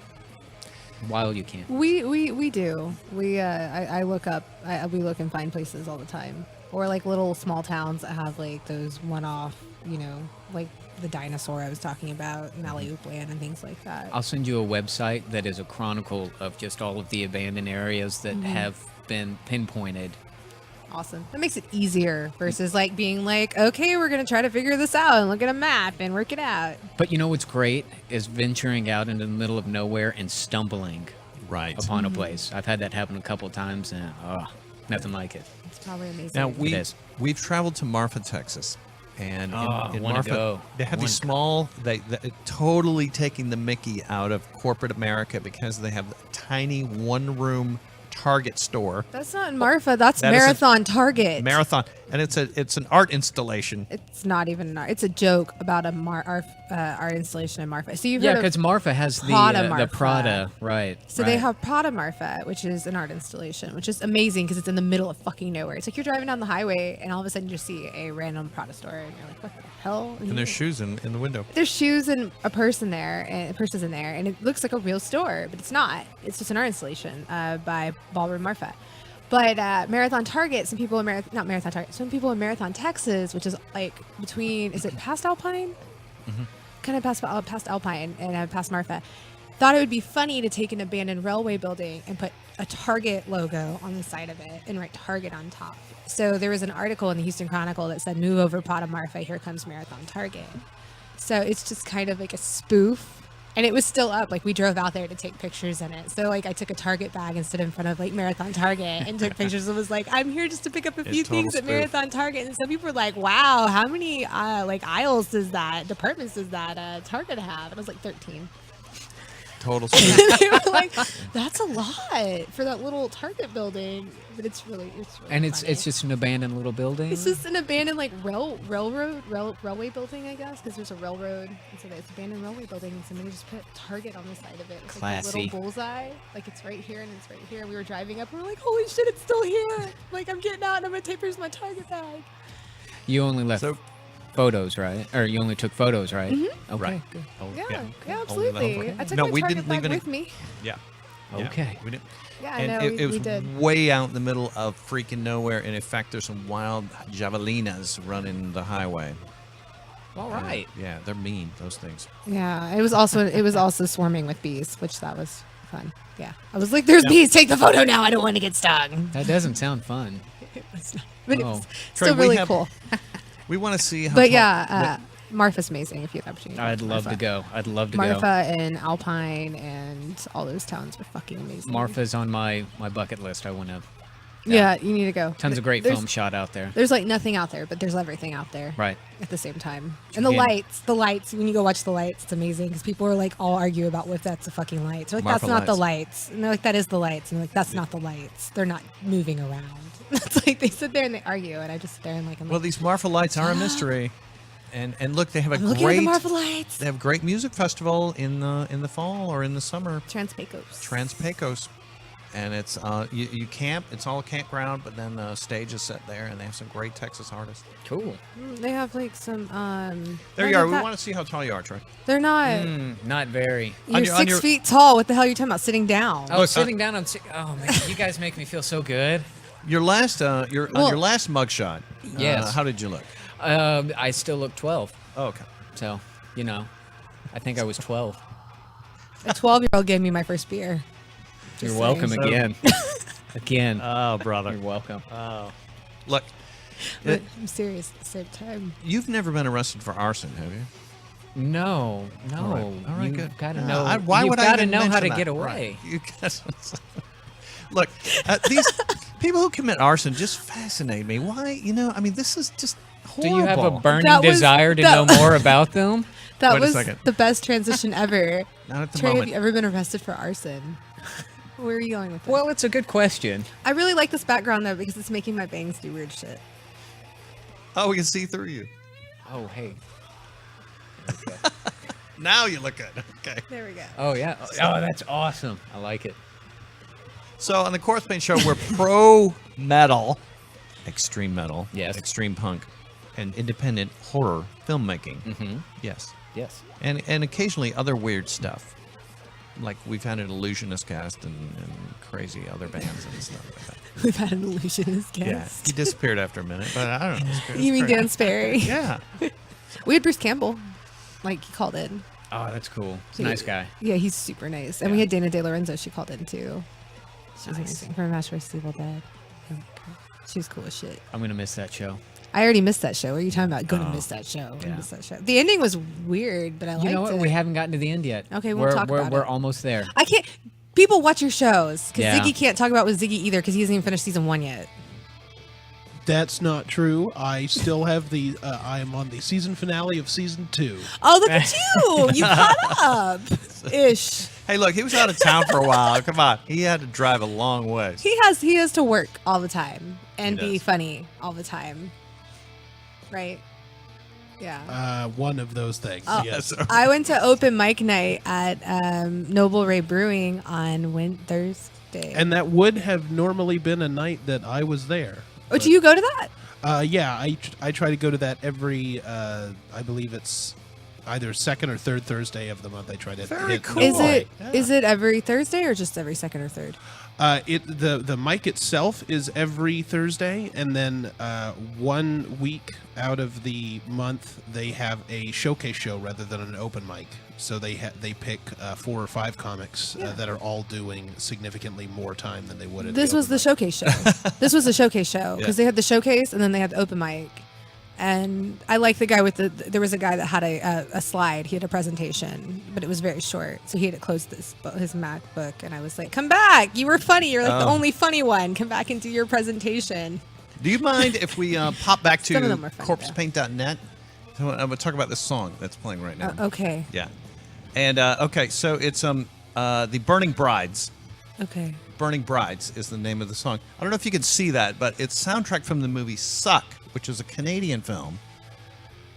While you can. We do. I look up. We look and find places all the time, or like little small towns that have like those one-off, you know, like the dinosaur I was talking about, Malibu Land and things like that. I'll send you a website that is a chronicle of just all of the abandoned areas that have been pinpointed. Awesome. That makes it easier versus like being like, okay, we're gonna try to figure this out and look at a map and work it out. But you know what's great is venturing out into the middle of nowhere and stumbling upon a place. I've had that happen a couple of times, and nothing like it. It's probably amazing. Now we've traveled to Marfa, Texas, and in wanna Marfa go. they have these small. They totally taking the Mickey out of corporate America because they have a tiny one-room Target store. That's not in Marfa. That's That is a- Marathon Target. Marathon, and it's an art installation. It's not even an art. It's a joke about art installation in Marfa. So you've Yeah, heard of because Marfa has the Marfa. Prada, right? So right. they have Prada Marfa, which is an art installation, which is amazing because it's in the middle of fucking nowhere. It's like you're driving down the highway and all of a sudden you just see a random Prada store and you're like, what the hell? And there's shoes in the window. There's shoes and a person there, and a person's in there, and it looks like a real store, but it's not. It's just an art installation by Ballroom Marfa. But Marathon Target, some people in Marathon, Texas, which is like between, is it past Alpine? Kind of past Alpine and past Marfa, thought it would be funny to take an abandoned railway building and put a Target logo on the side of it and write Target on top. So there was an article in the Houston Chronicle that said, "Move over Prada Marfa, here comes Marathon Target." So it's just kind of like a spoof And it was still up. Like, we drove out there to take pictures in it. So, like, I took a Target bag and stood in front of, like, Marathon Target and took pictures. It was like, I'm here just to pick up a few things at Marathon Target. And some people were like, wow, how many, aisles does that, departments does that Target have? And I was like, 13. Total They were like, that's a lot for that little Target building. But it's really And funny. it's just an abandoned little building. It's just an abandoned like railway building, I guess, because there's a railroad. And so it's an abandoned railway building, and somebody just put Target on the side of it. It's like a Classy. little bullseye. Like it's right here and it's right here. We were driving up and we're like, holy shit, it's still here. Like I'm getting out and I'm gonna take pictures of my Target bag. You only left photos, right? Or you only took photos, right? Mhm. Okay. Right. Good. Yeah, absolutely. I took my Target bag with me. Yeah. Okay. We didn't. Yeah, And I know. it was we did. way out in the middle of freaking nowhere. And in fact, there's some wild javelinas running the highway. All right. Yeah, they're mean, those things. Yeah, it was also swarming with bees, which that was fun. Yeah, I was like, "There's bees. Take the photo now. I don't want to get stung." That doesn't sound fun. It was not, but it was Trey, still we really have- cool. We want to see how. But yeah, Marfa's amazing. If you have the opportunity, I'd love to go. I'd love to Marfa go. and Alpine and all those towns were fucking amazing. Marfa's on my bucket list. I want to. Yeah, you need to go. Tons of great There's- film shot out there. There's like nothing out there, but there's everything out there. Right. At the same time. And the Again. lights, when you go watch the lights, it's amazing because people are like all argue about what that's the fucking lights. They're like, Marfa that's not the lights. And they're like, that is the lights. And they're like, that's not the lights. They're not moving around. It's like they sit there and they argue, and I just sit there and like, I'm Well, like, these Marfa lights are a mystery, and look, they have a I'm looking at the great. Marfa lights. They have a great music festival in the fall or in the summer. Trans-Pecos. And it's you camp. It's all a campground, but then the stage is set there, and they have some great Texas artists. Cool. They have like some. There you are. We want to see how tall you are, Trey. They're not. Not very. You're 6 feet tall. What the hell are you talking about? Sitting down. Oh, sitting down. Oh man, you guys make me feel so good. Your last on your last mugshot. Yes. How did you look? I still look 12. Oh, okay. So, I think I was 12. A 12-year-old gave me my first beer. You're Just welcome saying. again. Again. Oh, brother. You're welcome. Oh, look. But I'm serious at the same time. You've never been arrested for arson, have you? No. All right, You've good. Gotta No, know. why you've would I gotta even know how mention to that? get away. Right. You guys, look, these people who commit arson just fascinate me. Why? I mean, this is just Do horrible. you have a burning That was- desire to that- know more about them? That Wait a was second. the best transition ever. Not at the Trey, have moment. you ever been arrested for arson? Where are you going with this? Well, it's a good question. I really like this background though because it's making my bangs do weird shit. Oh, we can see through you. Oh, hey. Now you look good. Okay. There we go. Oh, yeah. Oh, that's awesome. I like it. So on the Corpsepaint show, we're pro metal, extreme metal, Yes. extreme punk, and independent horror filmmaking. Mm-hmm. Yes. Yes. And occasionally other weird stuff. Like we've had an illusionist cast and crazy other bands and stuff like that. We've had an illusionist Yeah, guest. he disappeared after a minute, but I don't know. You mean Dan Sperry? Yeah. We had Bruce Campbell. Like he called in. Oh, that's cool. He's a nice guy. Yeah, he's super nice. And we had Dana De Lorenzo. She called in too. She's amazing. From Match vs. Evil Dead. Oh my God. She was cool as shit. I'm going to miss that show. I already missed that show. What are you talking about? Gonna miss that show. yeah. Miss that show. The ending was weird, but I liked You know what? it. We haven't gotten to the end yet. Okay, we'll talk about We're it. almost there. I can't. People watch your shows because Yeah. Ziggy can't talk about with Ziggy either because he hasn't even finished season 1 yet. That's not true. I still have I am on the season finale of season 2. Oh, look at you! You caught up, ish. Hey, look, he was out of town for a while. Come on, he had to drive a long way. He has to work all the time and He be does. funny all the time, right? Yeah. One of those things. Oh, Yes. I went to open mic night at Noble Ray Brewing on Thursday. And that would have normally been a night that I was there. Oh, do you go to that? Yeah, I try to go to that every. I believe it's either second or third Thursday of the month. I try to. Very hit cool. Noble Ray. Is it every Thursday or just every second or third? The mic itself is every Thursday, and then 1 week out of the month they have a showcase show rather than an open mic. So they pick 4 or 5 comics that are all doing significantly more time than they would. At This the was open the mic. showcase show. This was the showcase show because Yeah. they had the showcase and then they had the open mic. And I like the guy with there was a guy that had a slide. He had a presentation, but it was very short. So he had to close his MacBook. And I was like, come back. You were funny. You're like the only funny one. Come back and do your presentation. Do you mind if we pop back to Some of them were funny, corpsepaint.net? So I'm going to talk about this song that's playing right now. Okay. Yeah. And, okay, so it's the Burning Brides. Okay. Burning Brides is the name of the song. I don't know if you can see that, but it's soundtrack from the movie Suck, which is a Canadian film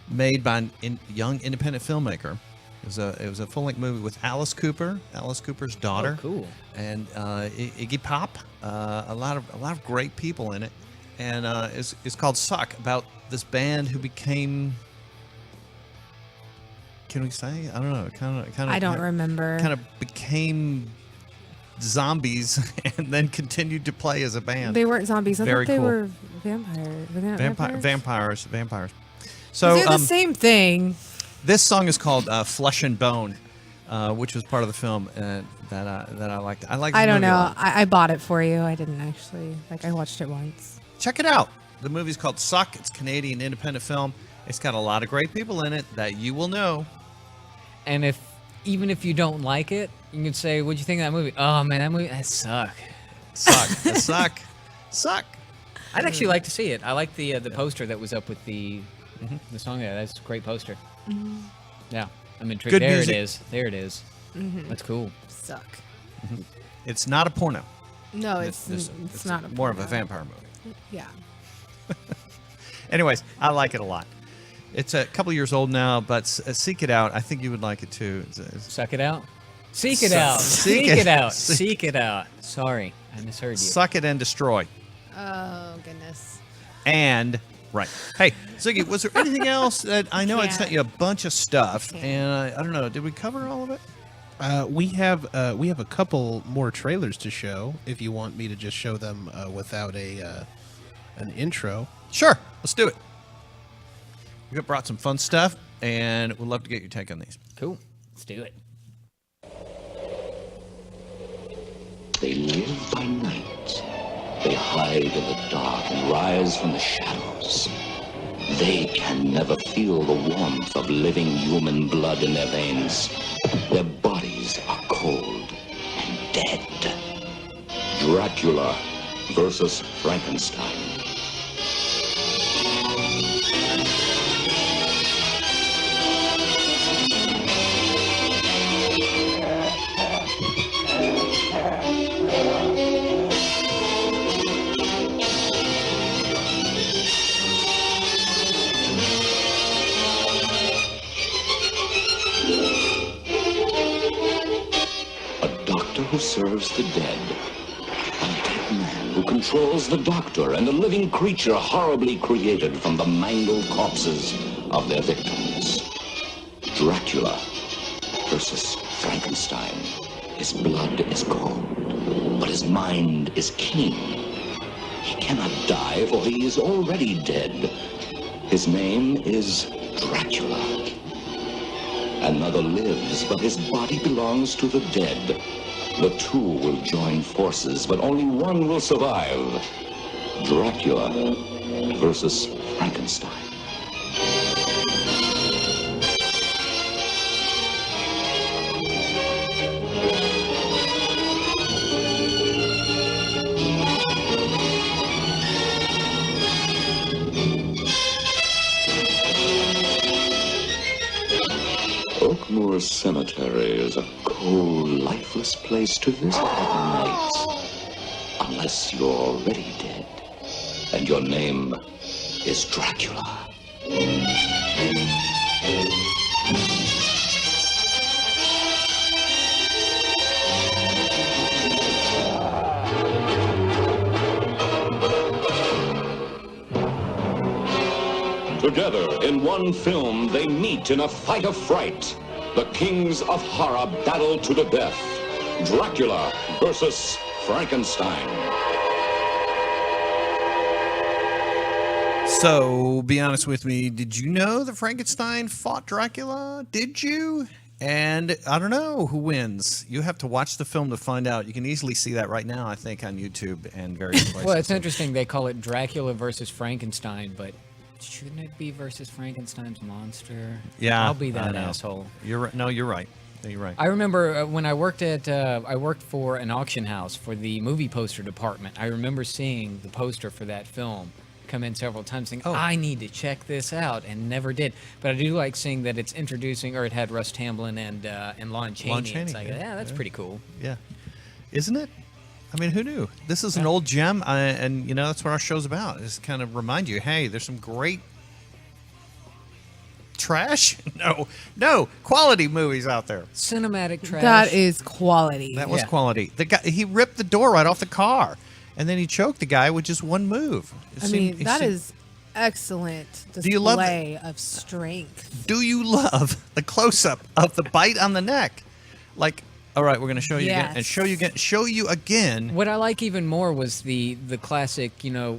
made by a young independent filmmaker. It was a full-length movie with Alice Cooper's daughter. Oh, cool. And Iggy Pop, a lot of great people in it. And it's called Suck, about this band who became, can we say? I don't know. Kind of. I don't remember. Kind of became zombies and then continued to play as a band. They weren't zombies. I Very thought they cool. were vampires. Were they not Vampires. So they're the same thing. This song is called Flesh and Bone, which was part of the film that I liked. I don't know. I bought it for you. I didn't actually. I watched it once. Check it out. The movie's called Suck. It's a Canadian independent film. It's got a lot of great people in it that you will know. And even if you don't like it, you can say, "What'd you think of that movie?" Oh man, that suck. I'd actually like to see it. I like the poster that was up with the song there. That's a great poster. Mm-hmm. Yeah, I'm intrigued. Good There music. it is. There it is. Mm-hmm. That's cool. Suck. It's not a porno. No, it's not a more of a porno. vampire movie. Yeah. Anyways, I like it a lot. It's a couple years old now, but seek it out. I think you would like it too. Suck it out. Seek it out. Seek it out. Seek it out. Sorry, I misheard you. Suck it and destroy. Oh goodness. And right. Hey, Ziggy, was there anything else that I know I sent you a bunch of stuff, and I don't know. Did we cover all of it? We have a couple more trailers to show. If you want me to just show them without an intro. Sure, let's do it. We brought some fun stuff, and we'd love to get your take on these. Cool. Let's do it. They live by night. They hide in the dark and rise from the shadows. They can never feel the warmth of living human blood in their veins. Their bodies are cold and dead. Dracula versus Frankenstein. Who serves the dead. A dead man who controls the doctor and a living creature horribly created from the mangled corpses of their victims. Dracula versus Frankenstein. His blood is cold, but his mind is keen. He cannot die, for he is already dead. His name is Dracula. Another lives, but his body belongs to the dead. The two will join forces, but only one will survive. Dracula versus Frankenstein. Oakmoor Cemetery is a cold, lifeless place to visit at night. Unless you're already dead, and your name is Dracula. Together in one film, they meet in a fight of fright. The kings of horror battle to the death. Dracula versus Frankenstein. So, be honest with me, did you know that Frankenstein fought Dracula? Did you? And I don't know who wins. You have to watch the film to find out. You can easily see that right now, I think, on YouTube and various places. Well, it's interesting. They call it Dracula versus Frankenstein, but Shouldn't it be versus Frankenstein's monster? Yeah, I'll be I that know. asshole. You're right. No, you're right. No, you're right. I remember when I worked for an auction house for the movie poster department. I remember seeing the poster for that film come in several times, thinking, I need to check this out, and never did. But I do like seeing that it's introducing, or it had Russ Tamblyn and Lon Chaney. Lon Chaney, It's like, yeah, that's pretty cool. Yeah, isn't it? I mean, who knew? This is an old gem, and that's what our show's about. Is kind of remind you, hey, there's some great trash. No, quality movies out there. Cinematic trash. That is quality. That was quality. The guy, he ripped the door right off the car, and then he choked the guy with just one move. That is excellent display Do you love of strength. Do you love the close-up of the bite on the neck? Like, all right, we're going to show you again, and show you again. What I like even more was the classic,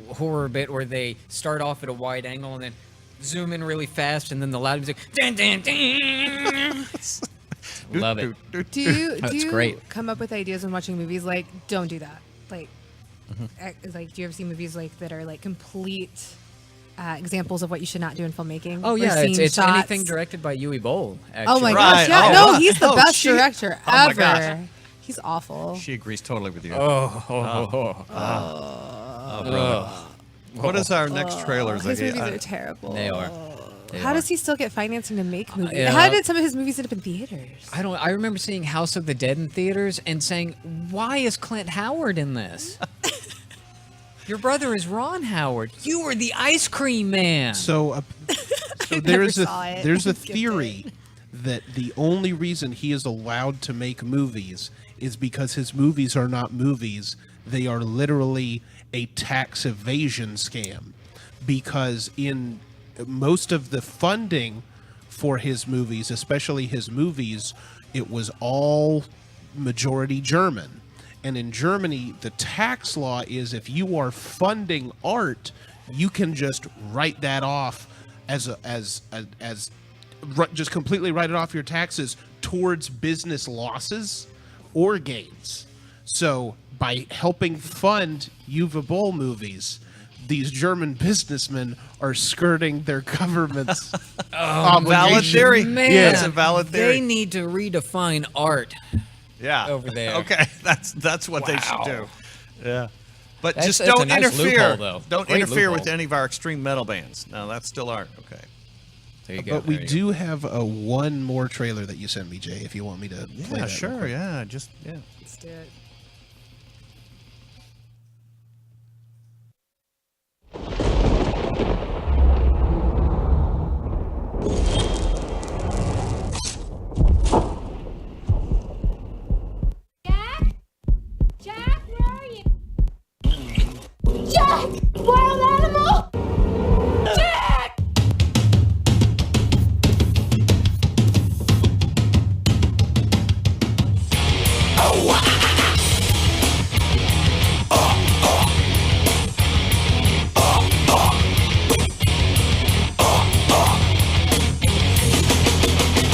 horror bit where they start off at a wide angle and then zoom in really fast, and then the loud music. Dun, dun, dun. Love it. Do you great. come up with ideas when watching movies like don't do that? Like, like do you ever see movies like that are like complete examples of what you should not do in filmmaking? Oh Or yeah, scene it's shots? anything directed by Yui Boll. Actually. Oh my gosh, yeah, no, he's the best director Oh my ever. gosh. He's awful. She agrees totally with you. What is our next trailers? His movies are terrible. They are. How does he still get financing to make movies? yeah. How did some of his movies end up in theaters? I remember seeing House of the Dead in theaters and saying, "Why is Clint Howard in this? Your brother is Ron Howard. You were the ice cream man." So there's a theory that the only reason he is allowed to make movies is because his movies are not movies. They are literally a tax evasion scam, because in most of the funding for his movies, especially his movies, it was all majority German. And in Germany, the tax law is if you are funding art, you can just write that off just completely write it off your taxes towards business losses or gains. So by helping fund Uwe Boll movies, these German businessmen are skirting their government's obligation. Valid theory. Man, It's a valid theory. They need to redefine art. Yeah. Over there. Okay, that's what they should do. Yeah. But That's just a don't nice interfere. loophole, though. Don't Great interfere with loophole. any of our extreme metal bands. No, that's still art. Okay. There you go. But we do have one more trailer that you sent me, Jay, if you want me to play Yeah, that. sure. real quick. Yeah, Let's do it. Jack, where are you? Jack! Wild animal! Jack!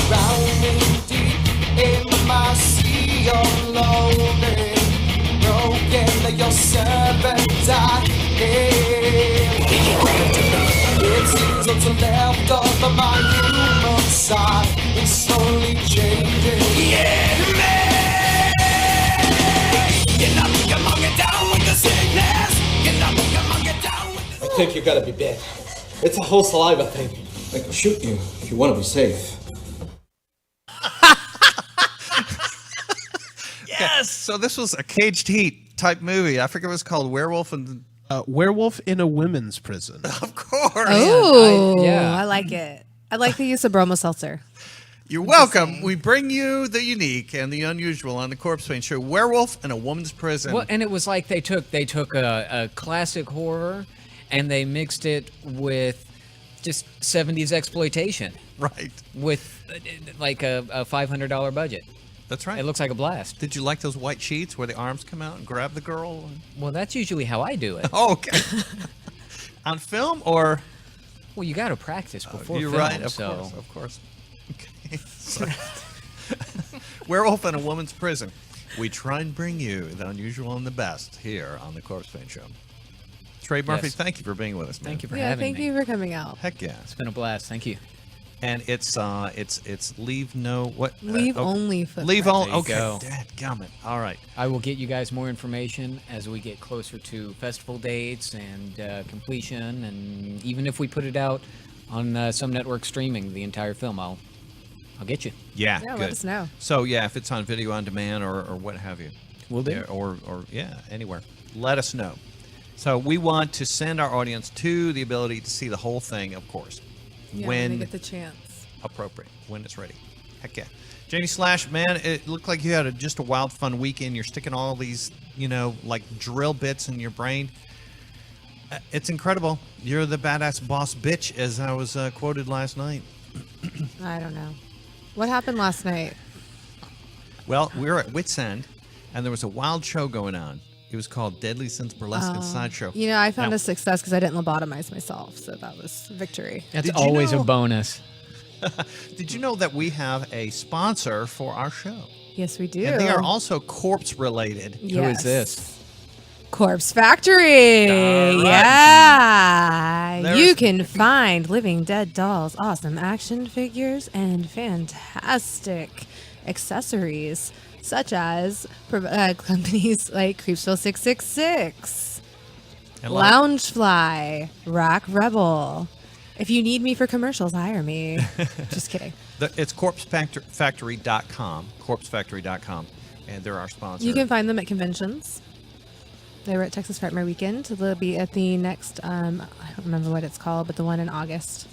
Drowning deep in my sea of loathing, broken your servant I am. It seems what's left of my human side is slowly changing. Yeah, man! Get up, come on, get down with the sickness. Get up, come on, get down with the I think you gotta be bit. It's a whole saliva thing. I can shoot you if you want to be safe. Yes. So this was a caged heat type movie. I forget what it's called. Werewolf and Werewolf in a women's prison. Of course. Oh, yeah. I like it. I like the use of bromo seltzer. You're welcome. We bring you the unique and the unusual on the Corpsepaint Show. Werewolf in a woman's prison. Well, and it was like they took a classic horror and they mixed it with just 70s exploitation. Right. With like a $500 budget. That's right. It looks like a blast. Did you like those white sheets where the arms come out and grab the girl? Well, that's usually how I do it. Oh, okay. On film or? Well, you got to practice before You're film, right. Of so. course. Of course. Okay. So, Werewolf in a woman's prison. We try and bring you the unusual and the best here on the Corpsepaint Show. Trey Murphy, Yes. thank you for being with us, man. Thank you for Yeah, having thank me. you for coming out. Heck yeah. It's been a blast. Thank you. And it's leave no what Leave okay. only footprints. Leave only. There you Okay, go. dadgummit. All right. I will get you guys more information as we get closer to festival dates and completion, and even if we put it out on some network streaming, the entire film, I'll get you. Yeah, Yeah, good. let us know. So yeah, if it's on video on demand or what have you, Will do. Yeah, or yeah, anywhere, let us know. So we want to send our audience to the ability to see the whole thing, of course, Yeah, when they get the chance. appropriate, when it's ready. Heck yeah. Janie Slash, man, it looked like you had just a wild, fun weekend. You're sticking all these, like drill bits in your brain. It's incredible. You're the badass boss bitch, as I was quoted last night. I don't know. What happened last night? Well, we were at Wits End, and there was a wild show going on. It was called Deadly Sins Burlesque and Sideshow. You know, I found Now- a success because I didn't lobotomize myself, so that was victory. That's Did you always know- a bonus. Did you know that we have a sponsor for our show? Yes, we do. And they are also corpse related. Yes. Who is this? Corpse Factory. All right. Yeah. There's- You can find living dead dolls, awesome action figures, and fantastic accessories, such as companies like Creepsville 666, And a lot of- Loungefly, Rock Rebel. If you need me for commercials, hire me. Just kidding. It's corpsefactory.com, corpsefactory.com, and they're our sponsor. You can find them at conventions. They were at Texas Frightmare Weekend. They'll be at the next, I don't remember what it's called, but the one in August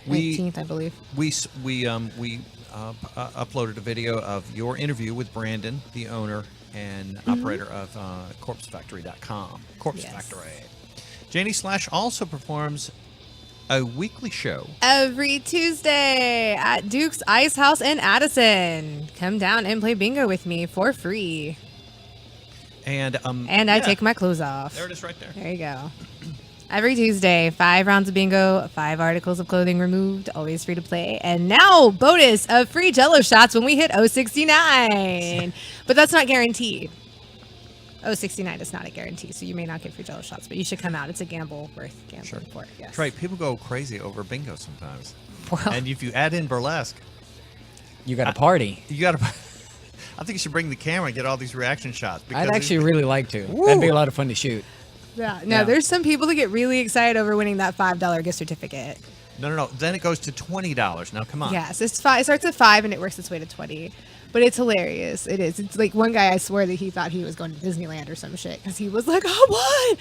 18th, I believe. We uploaded a video of your interview with Brandon, the owner and operator of corpsefactory.com. Corpse Yes. Factory. Janie Slash also performs a weekly show. Every Tuesday at Duke's Ice House in Addison. Come down and play bingo with me for free. And And I take my clothes off. There it is right there. There you go. Every Tuesday, 5 rounds of bingo, 5 articles of clothing removed, always free to play. And now, bonus of free Jello shots when we hit 069. But that's not guaranteed. 069 is not a guarantee, so you may not get free Jello shots, but you should come out. It's a gamble worth gambling for. Yes. Trey, people go crazy over bingo sometimes. Well, and if you add in burlesque, You got a party. you got to. I think you should bring the camera and get all these reaction shots. I'd because actually really like to. That'd be a lot of fun to shoot. Yeah. No, Yeah. there's some people that get really excited over winning that $5 gift certificate. No. Then it goes to $20. Now, come on. Yes, it's 5. It starts at 5 and it works its way to 20. But it's hilarious. It is. It's like one guy, I swear that he thought he was going to Disneyland or some shit because he was like, I won.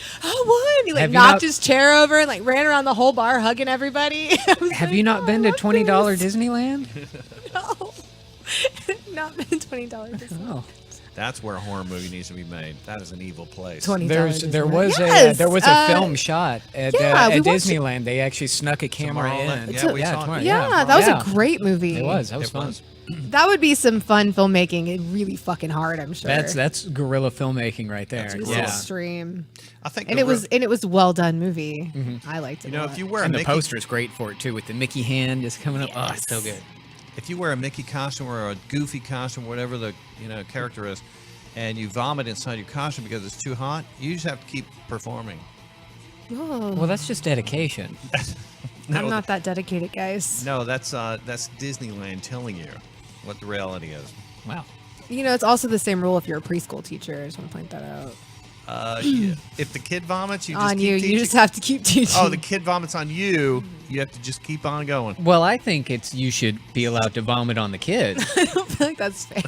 He like Have you knocked not- his chair over and like ran around the whole bar hugging everybody. I was Have like, you not "Oh, been to I want $20 this." Disneyland? No. Not been $20 Disneyland. Oh. That's where a horror movie needs to be made. That is an evil place. $20 There Disneyland. was Yes, there was a film shot at, yeah, we at watched it. Disneyland. They actually snuck a camera Tomorrowland. in. Yeah, we saw it. tomorrow- Yeah, that was Yeah. a great movie. It was. That was It fun. was. That would be some fun filmmaking. It really fucking hard, I'm sure. That's guerrilla filmmaking right there. It was Yeah. extreme. I think. And it was well done movie. I liked it. You know, a if lot. you wear a And the Mickey, poster's great for it too, with the Mickey hand just coming up. Oh, it's so good. if you wear a Mickey costume or a Goofy costume, whatever the character is, and you vomit inside your costume because it's too hot, you just have to keep performing. Oh. Well, that's just dedication. I'm not that dedicated, guys. No, that's Disneyland telling you what the reality is. Wow. You know, it's also the same rule if you're a preschool teacher. I just want to point that out. Yeah. If the kid vomits, you just On keep you, teaching. you just have to keep teaching. Oh, the kid vomits on you. You have to just keep on going. Well, I think you should be allowed to vomit on the kid. I don't feel like that's fair.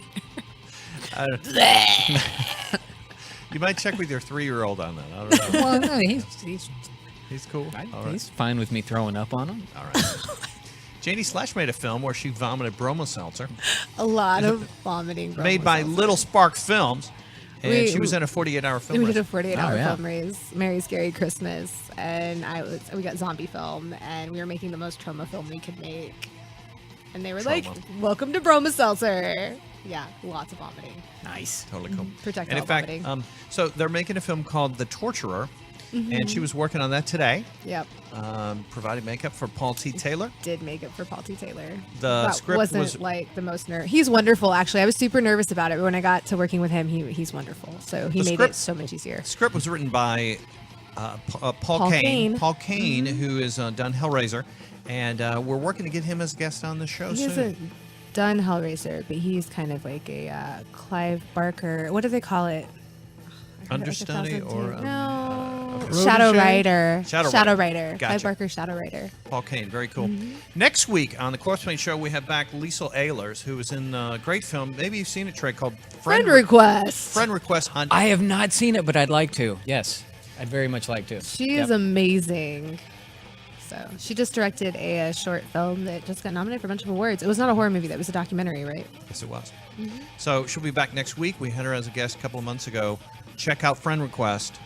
You might check with your 3-year-old on that. I don't know. Well, no, he's He's cool. All right. he's fine with me throwing up on him. All right. Janie Slash made a film where she vomited bromo seltzer, A lot of vomiting. made by Little Spark Films, and she was We- in a 48-hour film. We did a recipe. 48-hour Oh, yeah. film raise, Merry Scary Christmas, and we got zombie film, and we were making the most trauma film we could make. And they were like, Trauma. "Welcome to Broma Seltzer." Yeah, lots of vomiting. Nice. Totally cool. Protect And all in fact, vomiting. so they're making a film called The Torturer, and Mhm. she was working on that today. Yep. Providing makeup for Paul T. Taylor. Did make it for Paul T. Taylor. The That script wasn't was- like the most He's wonderful, actually. I was super nervous about it, but when I got to working with him, he's wonderful. So he The made script- it so much easier. The script was written by Paul Kane. Paul Kane, who has done Hellraiser, and we're working to get him as a guest on the show He soon. hasn't done Hellraiser, but he's kind of like a Clive Barker. What do they call it? Understudy or Shadow Rider. Shadow Rider. Gotcha. Clive Barker Shadow Rider. Paul Kane, very cool. Next week on the Corpsepaint Show, we have back Liesl Ehlers, who was in a great film. Maybe you've seen it, Trey, called Friend Request. Friend Request. I have not seen it, but I'd like to. Yes, I'd very much like to. She is amazing. So she just directed a short film that just got nominated for a bunch of awards. It was not a horror movie. That was a documentary, right? Yes, it was. So she'll be back next week. We had her as a guest a couple of months ago. Check out Friend Request.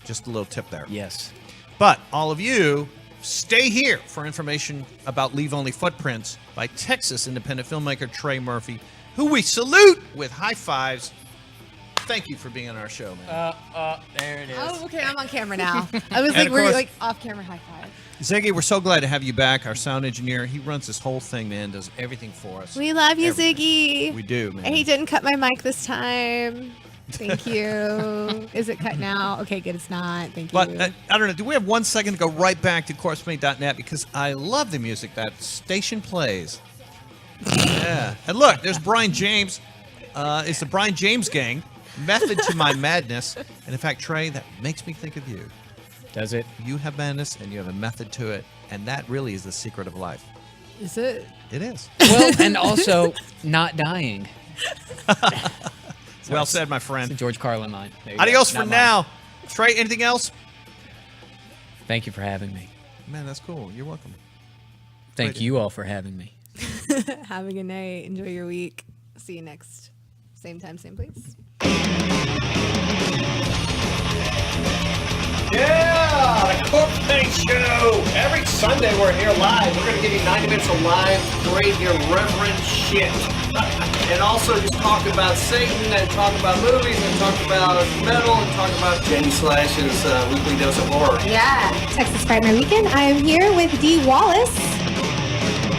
Just a little tip there. Yes. But all of you, stay here for information about Leave Only Footprints by Texas independent filmmaker Trey Murphy, who we salute with high fives. Thank you for being on our show, man. There it is. Oh, okay. I'm on camera now. I was And like, of we're course- like off camera high five. Ziggy, we're so glad to have you back. Our sound engineer, he runs this whole thing, man, does everything for us. We love you, Everything. Ziggy. We do, man. And he didn't cut my mic this time. Thank you. Is it cut now? Okay, good. It's not. Thank But you. I don't know. Do we have 1 second to go right back to corpsepaint.net because I love the music that station plays. Yeah. And look, there's Brian James. It's the Brian James Gang. Method to my madness. And in fact, Trey, that makes me think of you. Does it? You have madness and you have a method to it. And that really is the secret of life. Is it? It is. Well, and also not dying. Well said, my friend. It's a George Carlin line. There you Adios go. for Not now. mine. Trey, anything else? Thank you for having me. Man, that's cool. You're welcome. Thank Great. you all for having me. Have a good night. Enjoy your week. See you next. Same time, same place. Yeah, the Corpsepaint Show. Every Sunday we're here live. We're going to give you 90 minutes of live, great, irreverent shit. And also just talk about Satan and talk about movies and talk about metal and talk about Janie Slash's weekly dose of horror. Yeah, Texas Frightmare Weekend. I am here with Dee Wallace.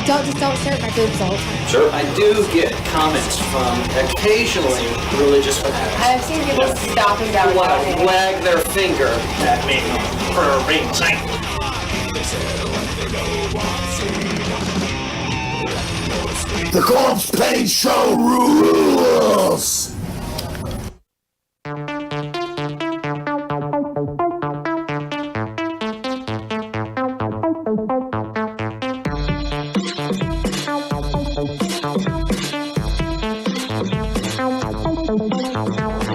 Don't stare at my boobs the whole time. Sure. I do get comments from occasionally religious fanatics. I've seen people stopping down who want to wag their finger at me for a reason. The Corpsepaint Show rules! Thank you.